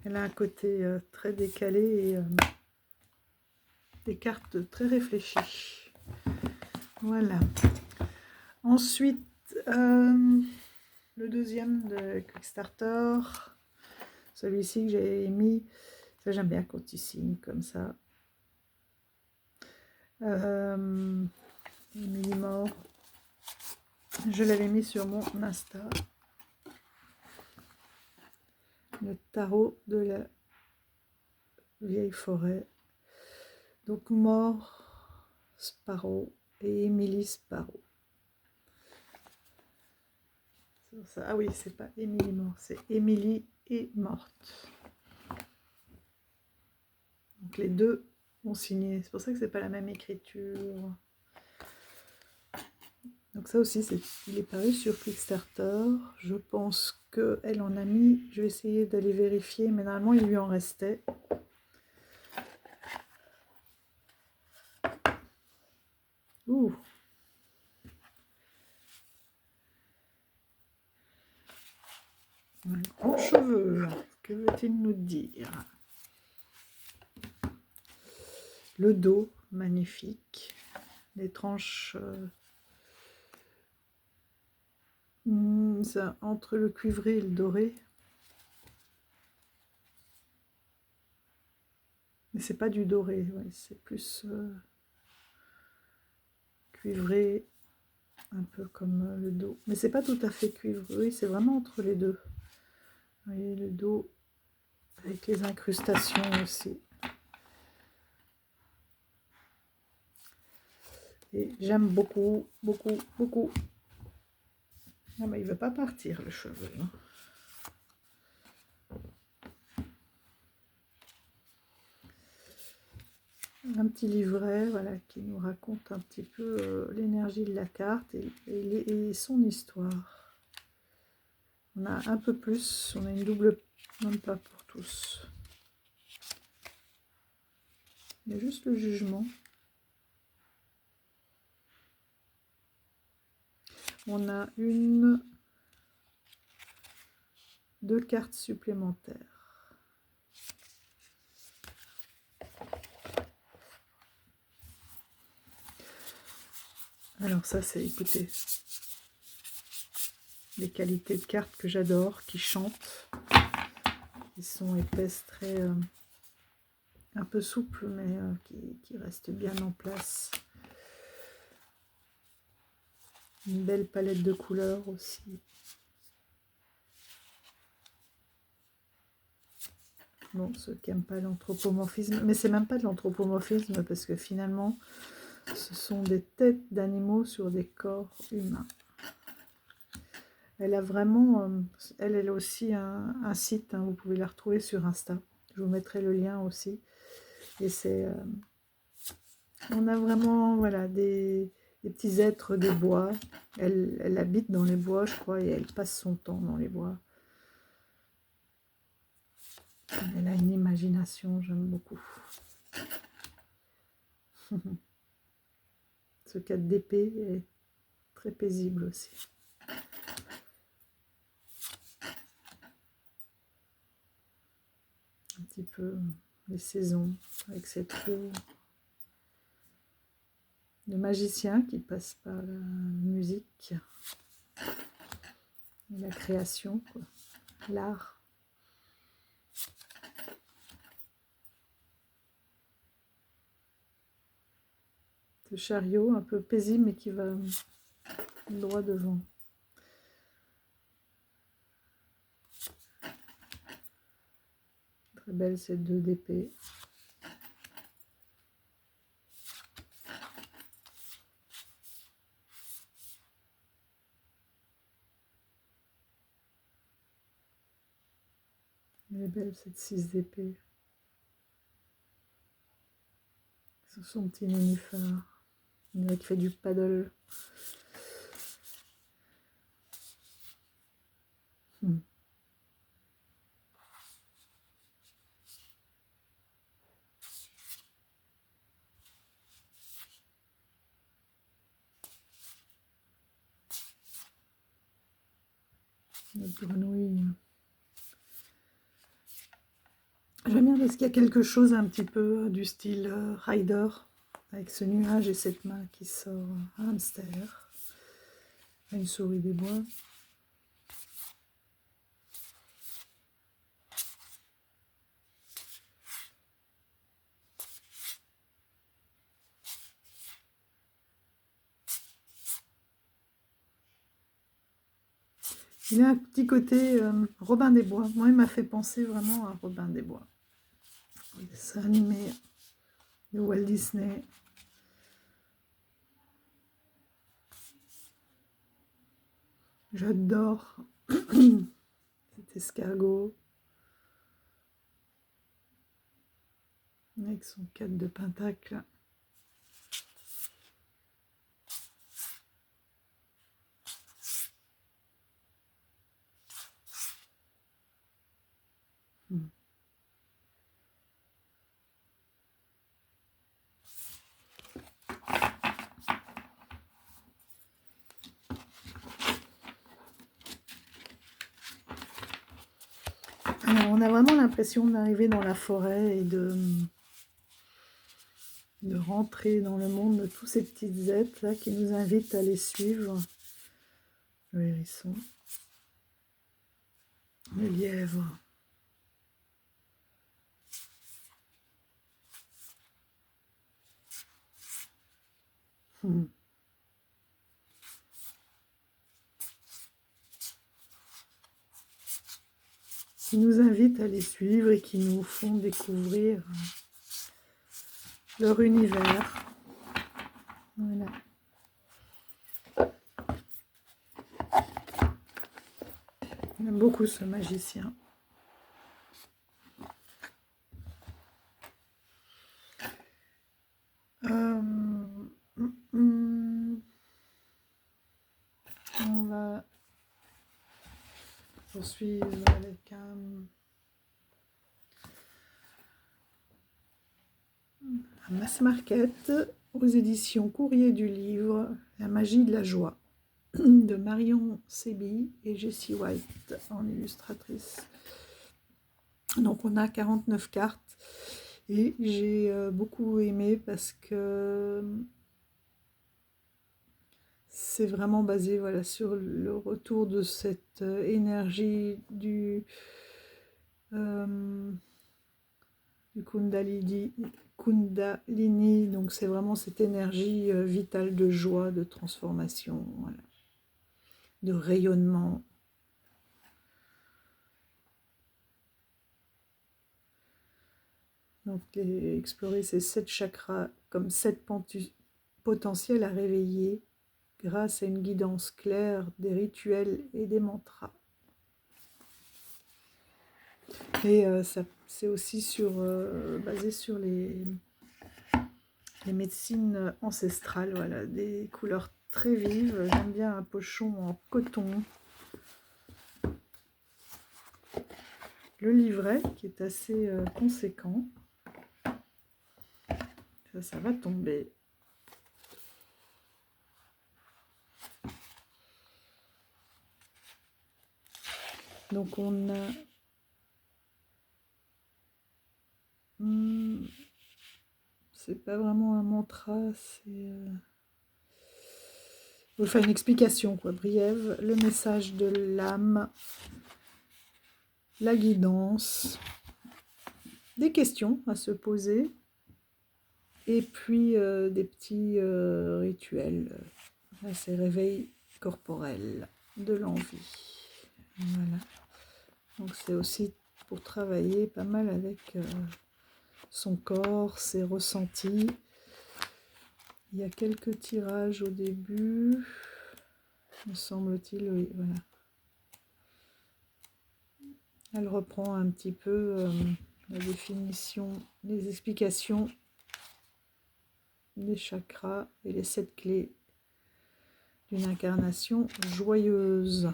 Elle a un côté très décalé et des cartes très réfléchies. Voilà. Ensuite, le deuxième de Kickstarter, celui-ci que j'ai mis, ça j'aime bien quand il signe comme ça. Emily Mort. Je l'avais mis sur mon Insta. Le tarot de la vieille forêt. Donc Mort, Sparrow et Emily Sparrow. Ah oui, c'est pas Emily Mort, c'est Emily est morte. Donc les deux ont signé. C'est pour ça que c'est pas la même écriture. Donc ça aussi, il est paru sur Kickstarter. Je pense qu'elle en a mis. Je vais essayer d'aller vérifier, mais normalement il lui en restait. Ouh. Un grand cheveu. Que veut-il nous dire? Le dos, magnifique. Les tranches ça, entre le cuivré et le doré. Mais c'est pas du doré, ouais, c'est plus cuivré, un peu comme le dos. Mais c'est pas tout à fait cuivré, oui, c'est vraiment entre les deux. Vous voyez le dos avec les incrustations aussi. Et j'aime beaucoup, beaucoup, beaucoup. Ah mais il veut pas partir le cheveu. Hein. Un petit livret, voilà, qui nous raconte un petit peu l'énergie de la carte et son histoire. On a un peu plus, on a une double, même pas pour tous. Il y a juste le jugement. On a deux cartes supplémentaires. Alors ça c'est, écoutez, les qualités de cartes que j'adore, qui chantent. Ils sont épaisses, très un peu souples, mais qui restent bien en place. Une belle palette de couleurs aussi. Bon, ceux qui n'aiment pas l'anthropomorphisme, mais c'est même pas de l'anthropomorphisme parce que finalement, ce sont des têtes d'animaux sur des corps humains. Elle a vraiment, elle a aussi un site, hein, vous pouvez la retrouver sur Insta. Je vous mettrai le lien aussi. Et c'est, on a vraiment, voilà, des petits êtres des bois. Elle habite dans les bois, je crois, et elle passe son temps dans les bois. Elle a une imagination, j'aime beaucoup. Ce 4 d'épée est très paisible aussi. Un petit peu les saisons avec cette eau. Le magicien qui passe par la musique, la création, l'art. Ce chariot un peu paisible mais qui va droit devant. Très belle ces 2 d'épée. Elle est belle cette 6 d'épée. Sur son petit nénuphar. On dirait qu'il fait du paddle. Notre grenouille J'aime bien parce qu'il y a quelque chose un petit peu du style Rider, avec ce nuage et cette main qui sort, un hamster, une souris des bois. Il a un petit côté Robin des Bois. Moi, il m'a fait penser vraiment à Robin des Bois. Un dessin animé de Walt Disney. J'adore cet escargot avec son 4 de pentacle. Alors, on a vraiment l'impression d'arriver dans la forêt et de rentrer dans le monde de tous ces petites êtres là qui nous invitent à les suivre. Le hérisson, le lièvre. Qui nous invitent à les suivre et qui nous font découvrir leur univers. Voilà. J'aime beaucoup ce magicien. On va poursuivre avec un mass market aux éditions Courrier du Livre, La magie de la joie, de Marion Sebi et Jessie White en illustratrice. Donc on a 49 cartes et j'ai beaucoup aimé parce que c'est vraiment basé voilà, sur le retour de cette énergie du Kundalini, donc c'est vraiment cette énergie vitale de joie, de transformation, voilà, de rayonnement. Donc explorer ces 7 chakras comme 7 potentiels à réveiller grâce à une guidance claire, des rituels et des mantras. Et c'est aussi basé sur les médecines ancestrales, voilà, des couleurs très vives. J'aime bien un pochon en coton. Le livret qui est assez conséquent. Ça va tomber. Donc on a c'est pas vraiment un mantra, c'est enfin une explication quoi, briève, le message de l'âme, la guidance, des questions à se poser et puis des petits rituels, c'est réveil corporel de l'envie. Voilà. Donc c'est aussi pour travailler pas mal avec son corps, ses ressentis. Il y a quelques tirages au début, me semble-t-il, oui, voilà. Elle reprend un petit peu la définition, les explications des chakras et les 7 clés d'une incarnation joyeuse.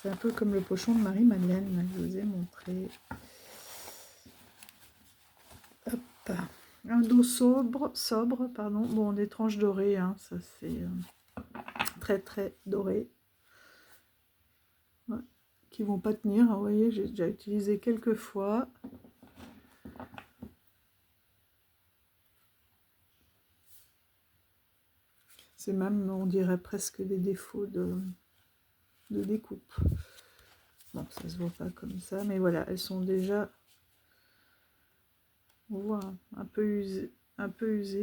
C'est un peu comme le pochon de Marie-Madeleine, je vous ai montré. Hop. Un dos sobre, pardon. Bon, des tranches dorées, hein, ça c'est très très doré. ouais, qui vont pas tenir. Vous voyez, j'ai déjà utilisé quelques fois. C'est même, on dirait presque des défauts de découpe. Bon, ça se voit pas comme ça, mais voilà, elles sont déjà, on voit, un peu usées.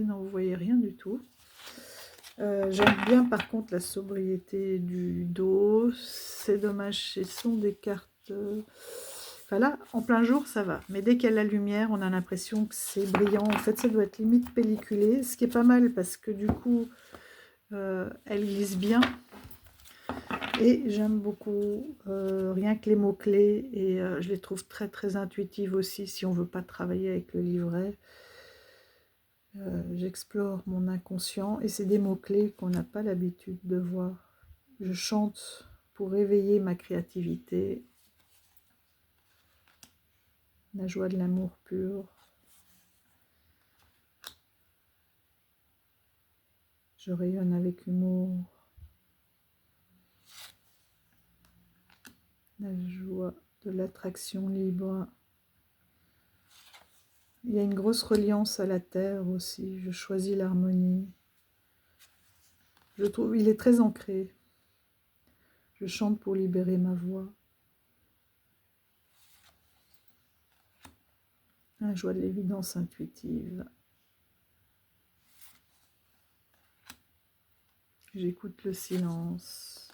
Non, vous voyez rien du tout. J'aime bien par contre la sobriété du dos. C'est dommage, ce sont des cartes... Enfin là, en plein jour, ça va. Mais dès qu'il y a la lumière, on a l'impression que c'est brillant. En fait, ça doit être limite pelliculé. Ce qui est pas mal parce que du coup, elle glisse bien. Et j'aime beaucoup rien que les mots-clés. Et je les trouve très très intuitives aussi si on ne veut pas travailler avec le livret. J'explore mon inconscient et c'est des mots-clés qu'on n'a pas l'habitude de voir. Je chante pour réveiller ma créativité, la joie de l'amour pur. Je rayonne avec humour, la joie de l'attraction libre. Il y a une grosse reliance à la terre aussi, je choisis l'harmonie. Je trouve il est très ancré. Je chante pour libérer ma voix. La joie de l'évidence intuitive. J'écoute le silence.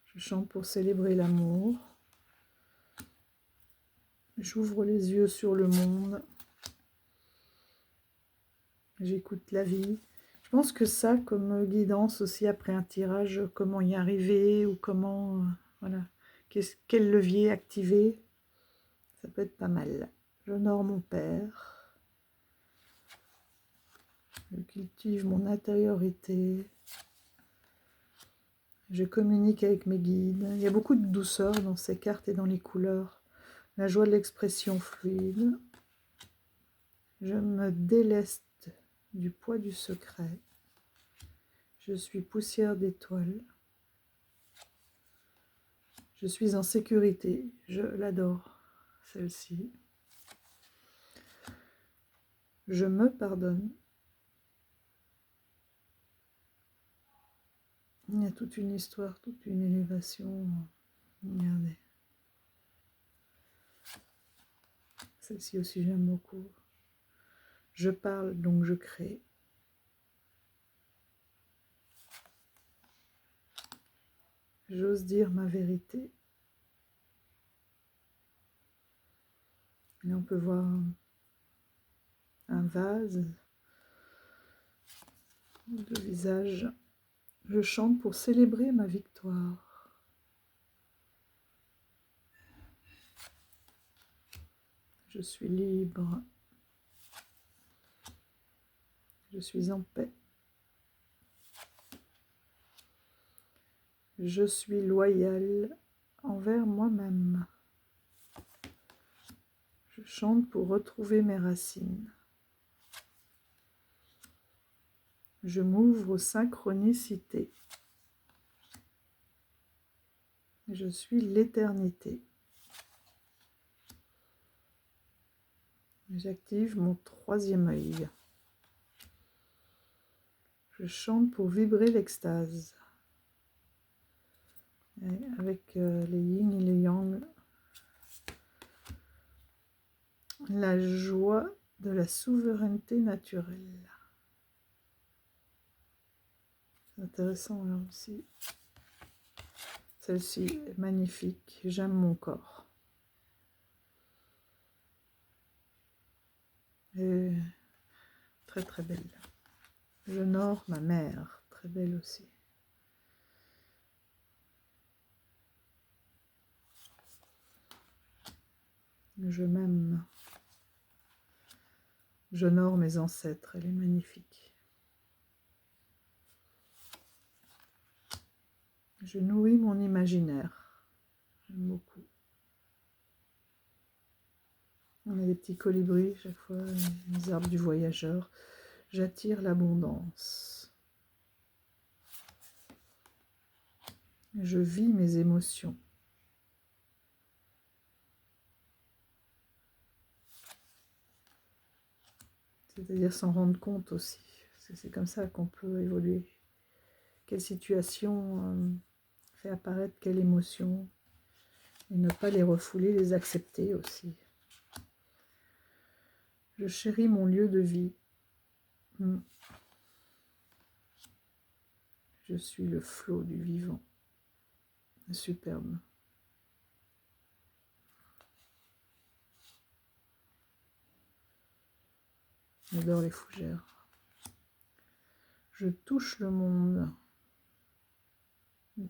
Je chante pour célébrer l'amour. J'ouvre les yeux sur le monde. J'écoute la vie. Je pense que ça, comme guidance aussi après un tirage, comment y arriver ou comment, voilà, quel levier activer, ça peut être pas mal. J'honore mon père. Je cultive mon intériorité. Je communique avec mes guides. Il y a beaucoup de douceur dans ces cartes et dans les couleurs. La joie de l'expression fluide. Je me déleste du poids du secret. Je suis poussière d'étoiles. Je suis en sécurité. Je l'adore, celle-ci. Je me pardonne. Il y a toute une histoire, toute une élévation. Regardez. Celle-ci aussi, j'aime beaucoup. Je parle, donc je crée. J'ose dire ma vérité. Et on peut voir un vase, deux visages. Je chante pour célébrer ma victoire. Je suis libre. Je suis en paix. Je suis loyal envers moi-même. Je chante pour retrouver mes racines. Je m'ouvre aux synchronicités. Je suis l'éternité. J'active mon troisième œil. Je chante pour vibrer l'extase. Avec les yin et les yang. La joie de la souveraineté naturelle. C'est intéressant là aussi. Celle-ci est magnifique. J'aime mon corps. Et très très belle. J'honore ma mère. Très belle aussi. Je m'aime. J'honore mes ancêtres. Elle est magnifique. Je nourris mon imaginaire. J'aime beaucoup. On a des petits colibris chaque fois, les arbres du voyageur. J'attire l'abondance. Je vis mes émotions. c'est-à-dire s'en rendre compte aussi. C'est comme ça qu'on peut évoluer. Quelle situation fait apparaître quelle émotion, et ne pas les refouler, les accepter aussi. Je chéris mon lieu de vie. Je suis le flot du vivant. Superbe. J'adore les fougères. Je touche le monde.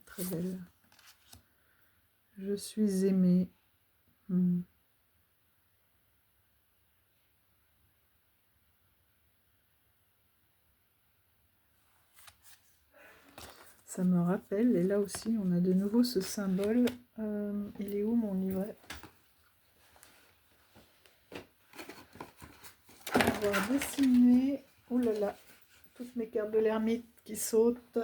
Très belle. Je suis aimée. Ça me rappelle, et là aussi on a de nouveau ce symbole. Il est où mon livret? Avoir dessiné, oh là là, toutes mes cartes de l'ermite qui sautent.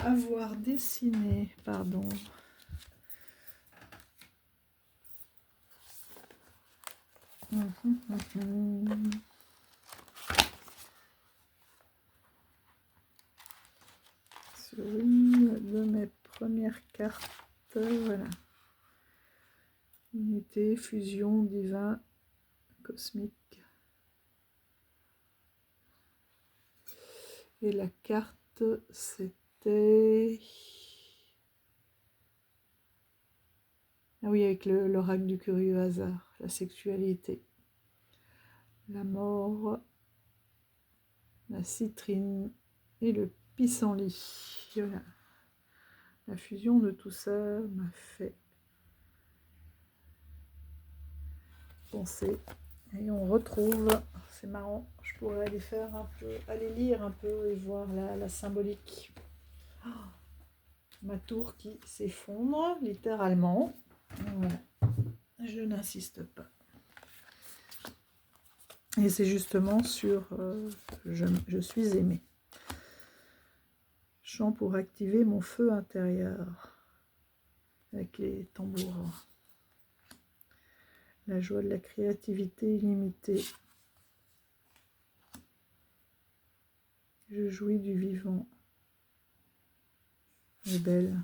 Avoir dessiné, pardon. Sur une de mes premières cartes, voilà. Unité, fusion, divin, cosmique. Et la carte, c'était... Ah oui, avec l'oracle du curieux hasard, la sexualité. La mort, la citrine et le pissenlit. Voilà. La fusion de tout ça m'a fait penser. Et on retrouve, c'est marrant, je pourrais aller faire un peu, aller lire un peu et voir la symbolique. Oh, ma tour qui s'effondre, littéralement. Voilà. Je n'insiste pas. Et c'est justement sur je suis aimée. Chant pour activer mon feu intérieur avec les tambours. La joie de la créativité illimitée. Je jouis du vivant. Elle est belle.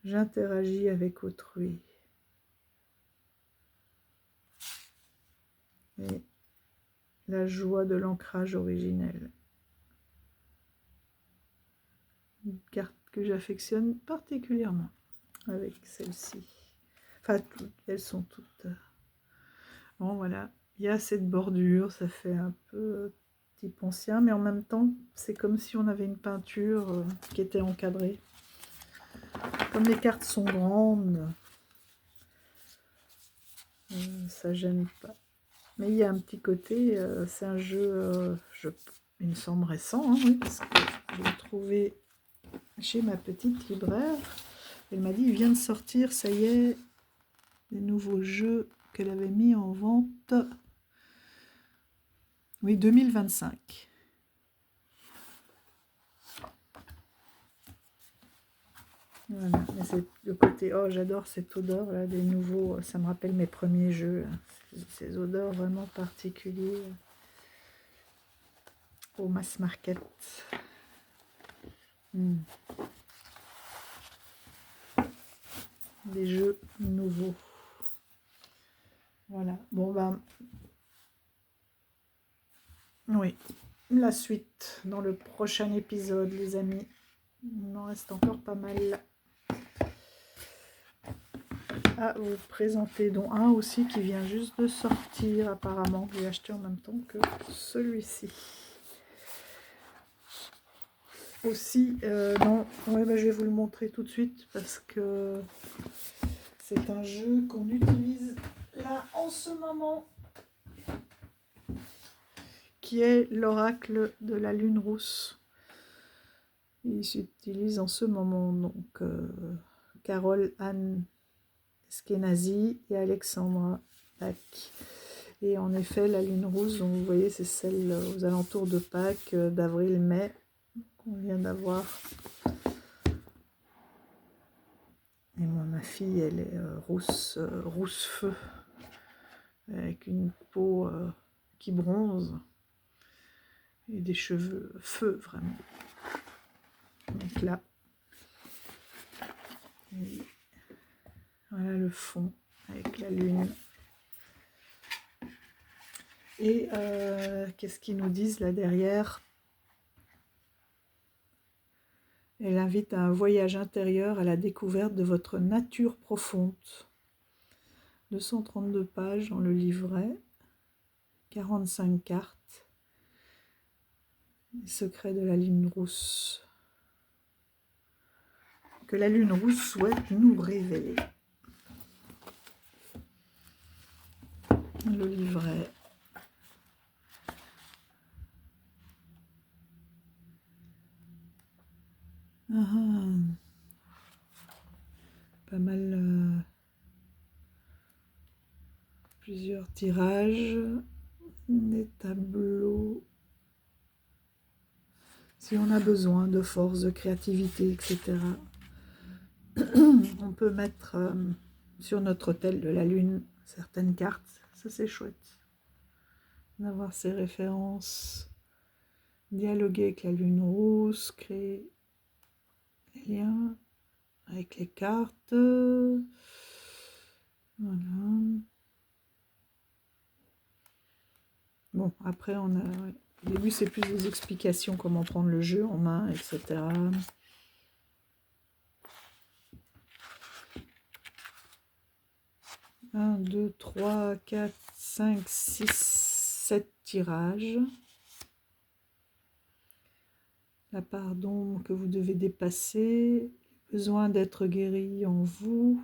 J'interagis avec autrui. Et la joie de l'ancrage originel. Une carte que j'affectionne particulièrement avec celle-ci. Enfin, elles sont toutes... Bon, voilà. Il y a cette bordure, ça fait un peu type ancien, mais en même temps, c'est comme si on avait une peinture qui était encadrée. Comme les cartes sont grandes, ça gêne pas. Mais il y a un petit côté, c'est un jeu, il me semble récent, hein, oui, parce que je l'ai trouvé chez ma petite libraire. Elle m'a dit, il vient de sortir, ça y est, les nouveaux jeux qu'elle avait mis en vente. Oui, 2025. Voilà, mais c'est le côté, oh j'adore cette odeur là, des nouveaux, ça me rappelle mes premiers jeux, là. Ces odeurs vraiment particulières au mass market. Des jeux nouveaux. Voilà, bon ben, oui, la suite dans le prochain épisode les amis, il m'en reste encore pas mal à vous présenter, dont un aussi qui vient juste de sortir apparemment, que j'ai acheté en même temps que celui-ci. Aussi, non, ouais, bah, je vais vous le montrer tout de suite parce que c'est un jeu qu'on utilise là en ce moment, qui est l'oracle de la lune rousse. Il s'utilise en ce moment, donc Carole Anne Eskenazi et Alexandra Pâques. Et en effet, la lune rousse, donc vous voyez, c'est celle aux alentours de Pâques, d'avril-mai, qu'on vient d'avoir. Et moi, ma fille, elle est rousse feu. avec une peau qui bronze et des cheveux feu vraiment. Donc là, et voilà le fond avec la lune. Et qu'est-ce qu'ils nous disent là derrière? Elle invite à un voyage intérieur à la découverte de votre nature profonde. 232 pages dans le livret, 45 cartes. Les secrets de la lune rousse. Que la lune rousse souhaite nous révéler. Le livret. Pas mal, plusieurs tirages, des tableaux. Si on a besoin de force, de créativité, etc., on peut mettre sur notre autel de la lune certaines cartes. Ça, c'est chouette d'avoir ces références. Dialoguer avec la lune rousse, créer des liens avec les cartes. Voilà. Bon, après, on a... Ouais. Au début, c'est plus des explications, comment prendre le jeu en main, etc. 1, 2, 3, 4, 5, 6, 7 tirages. La part d'ombre que vous devez dépasser, besoin d'être guéri en vous,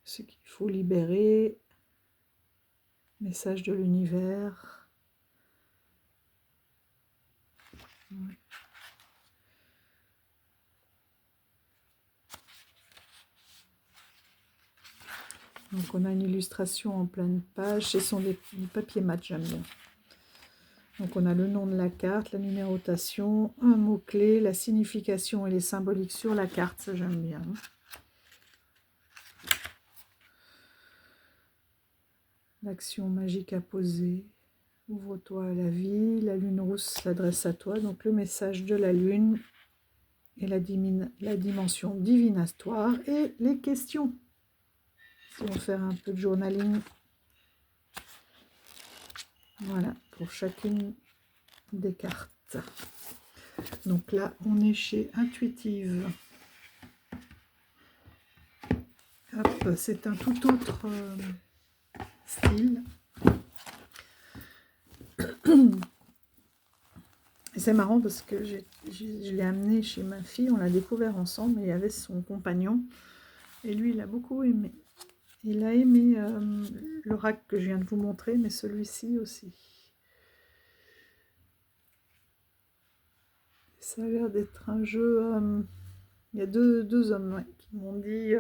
ce qu'il faut libérer, message de l'univers. Ouais. Donc on a une illustration en pleine page, ce sont des papiers mat, j'aime bien. Donc on a le nom de la carte, la numérotation, un mot-clé, la signification et les symboliques sur la carte, ça j'aime bien. L'action magique à poser, ouvre-toi à la vie, la lune rousse s'adresse à toi, donc le message de la lune et la dimension divinatoire et les questions. Si on va faire un peu de journaling, voilà, pour chacune des cartes. Donc là, on est chez Intuitive. Hop, c'est un tout autre style. Et c'est marrant parce que je l'ai amené chez ma fille, on l'a découvert ensemble, et il y avait son compagnon. Et lui, il a beaucoup aimé. Il a aimé l'oracle que je viens de vous montrer, mais celui-ci aussi. Ça a l'air d'être un jeu... il y a deux hommes, ouais, qui m'ont dit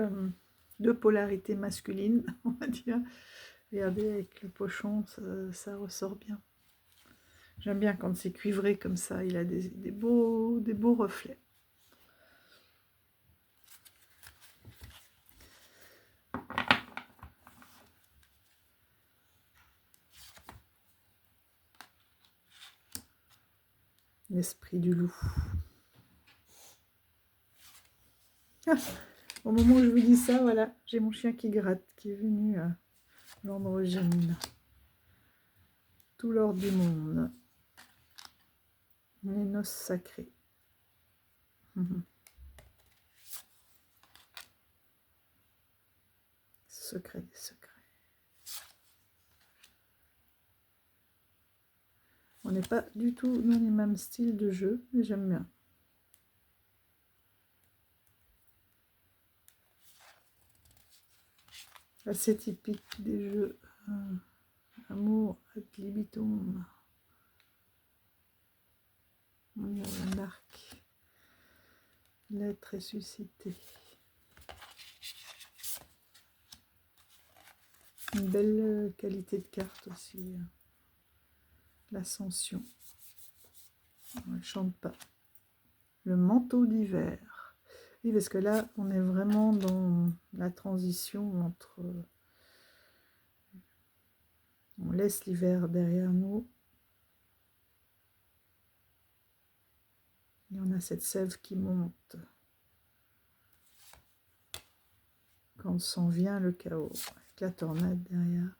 deux polarités masculines, on va dire. Regardez, avec le pochon, ça ressort bien. J'aime bien quand c'est cuivré comme ça, il a des beaux reflets. L'esprit du loup. Ah, au moment où je vous dis ça, voilà, j'ai mon chien qui gratte, qui est venu l'androgyne. Tout l'or du monde. Les noces sacrées. Secret des secrets. On n'est pas du tout dans les mêmes styles de jeu, mais j'aime bien. Assez typique des jeux amour ad libitum. On y a la marque. L'être ressuscité. Une belle qualité de carte aussi. L'ascension. On ne chante pas. Le manteau d'hiver. Oui, parce que là, on est vraiment dans la transition entre On laisse l'hiver derrière nous. Et on a cette sève qui monte. Quand s'en vient le chaos, avec la tornade derrière.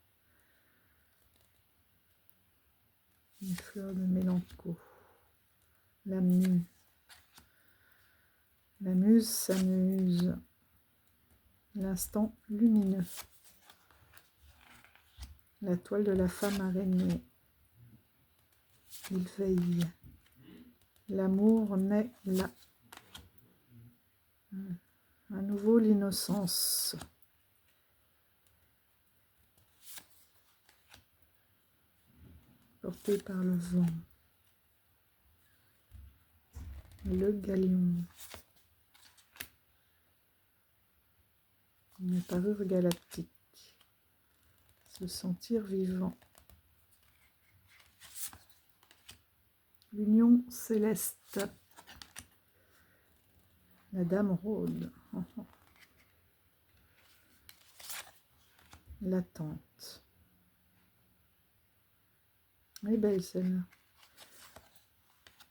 Les fleurs de mélanco. La muse. La muse s'amuse. L'instant lumineux. La toile de la femme araignée. Il veille. L'amour naît là. À nouveau l'innocence. Portée par le vent. Le galion. Une parure galactique. Se sentir vivant. L'union céleste. La dame rôde. L'attente. Elle est belle celle-là.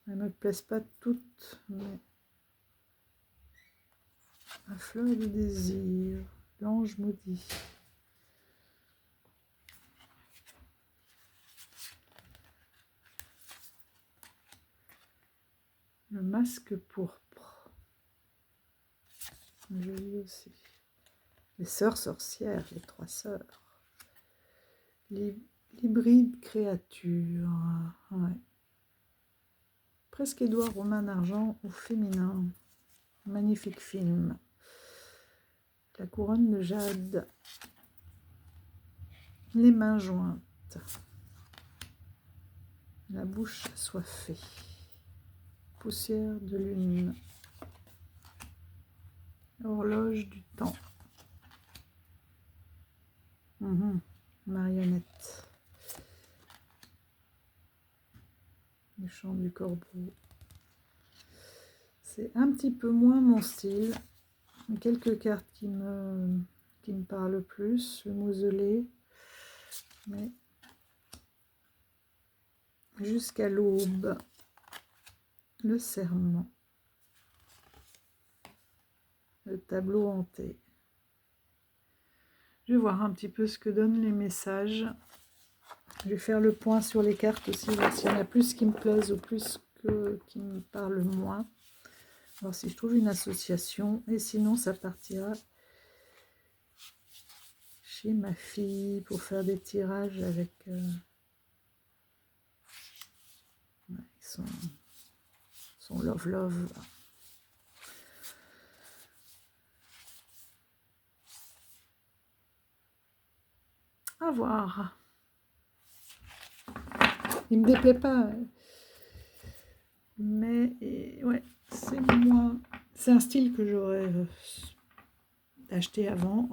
Elle ne me plaise pas toutes, mais la fleur du désir. L'ange maudit. Le masque pourpre. Joli aussi. Les sœurs sorcières, les trois sœurs. L'hybride créature. Ouais. Presque Édouard Romain d'argent au féminin. Magnifique film. La couronne de jade. Les mains jointes. La bouche assoiffée. Poussière de lune. Horloge du temps. Marionnette. Le chant du corbeau. C'est un petit peu moins mon style. Quelques cartes qui me parlent plus. Le mausolée. Mais jusqu'à l'aube. Le serment. Le tableau hanté. Je vais voir un petit peu ce que donnent les messages. Je vais faire le point sur les cartes aussi, voir s'il y en a plus qui me plaisent ou plus qui me parlent moins. Voir si je trouve une association. Et sinon, ça partira chez ma fille pour faire des tirages avec... son love. À voir. Il me déplaît pas. Mais ouais, c'est moins... C'est un style que j'aurais acheté avant.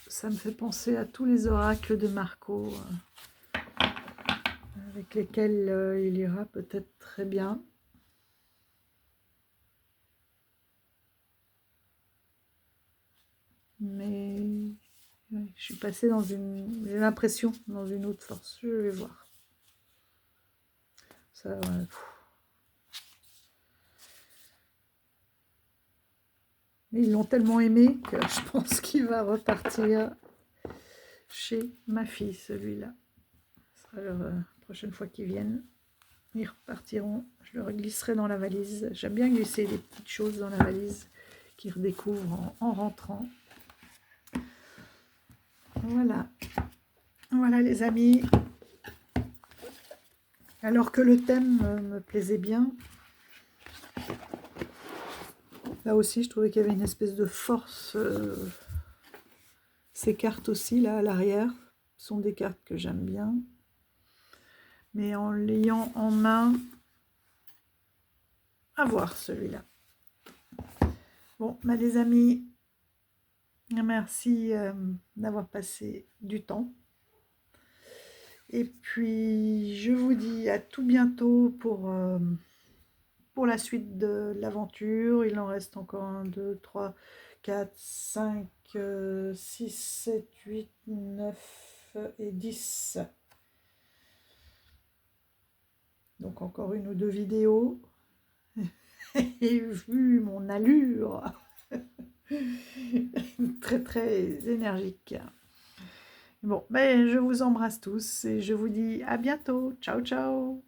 Ça me fait penser à tous les oracles de Marco, avec lesquels il ira peut-être très bien. Mais ouais, je suis passée dans une... J'ai l'impression dans une autre force. Je vais voir. Ça, ouais, ils l'ont tellement aimé que je pense qu'il va repartir chez ma fille, celui-là. Ce sera la prochaine fois qu'ils viennent. Ils repartiront. Je le glisserai dans la valise. J'aime bien glisser des petites choses dans la valise qu'ils redécouvrent en rentrant. Voilà. Voilà les amis. Alors que le thème me plaisait bien, là aussi je trouvais qu'il y avait une espèce de force. Ces cartes aussi là à l'arrière sont des cartes que j'aime bien. Mais en l'ayant en main, à voir celui-là. Bon, bah les amis, merci d'avoir passé du temps. Et puis, je vous dis à tout bientôt pour la suite de l'aventure. Il en reste encore 1, 2, 3, 4, 5, 6, 7, 8, 9... 9 et 10. Donc encore une ou deux vidéos. Et vu mon allure, très très énergique. Bon, ben je vous embrasse tous et je vous dis à bientôt. Ciao, ciao.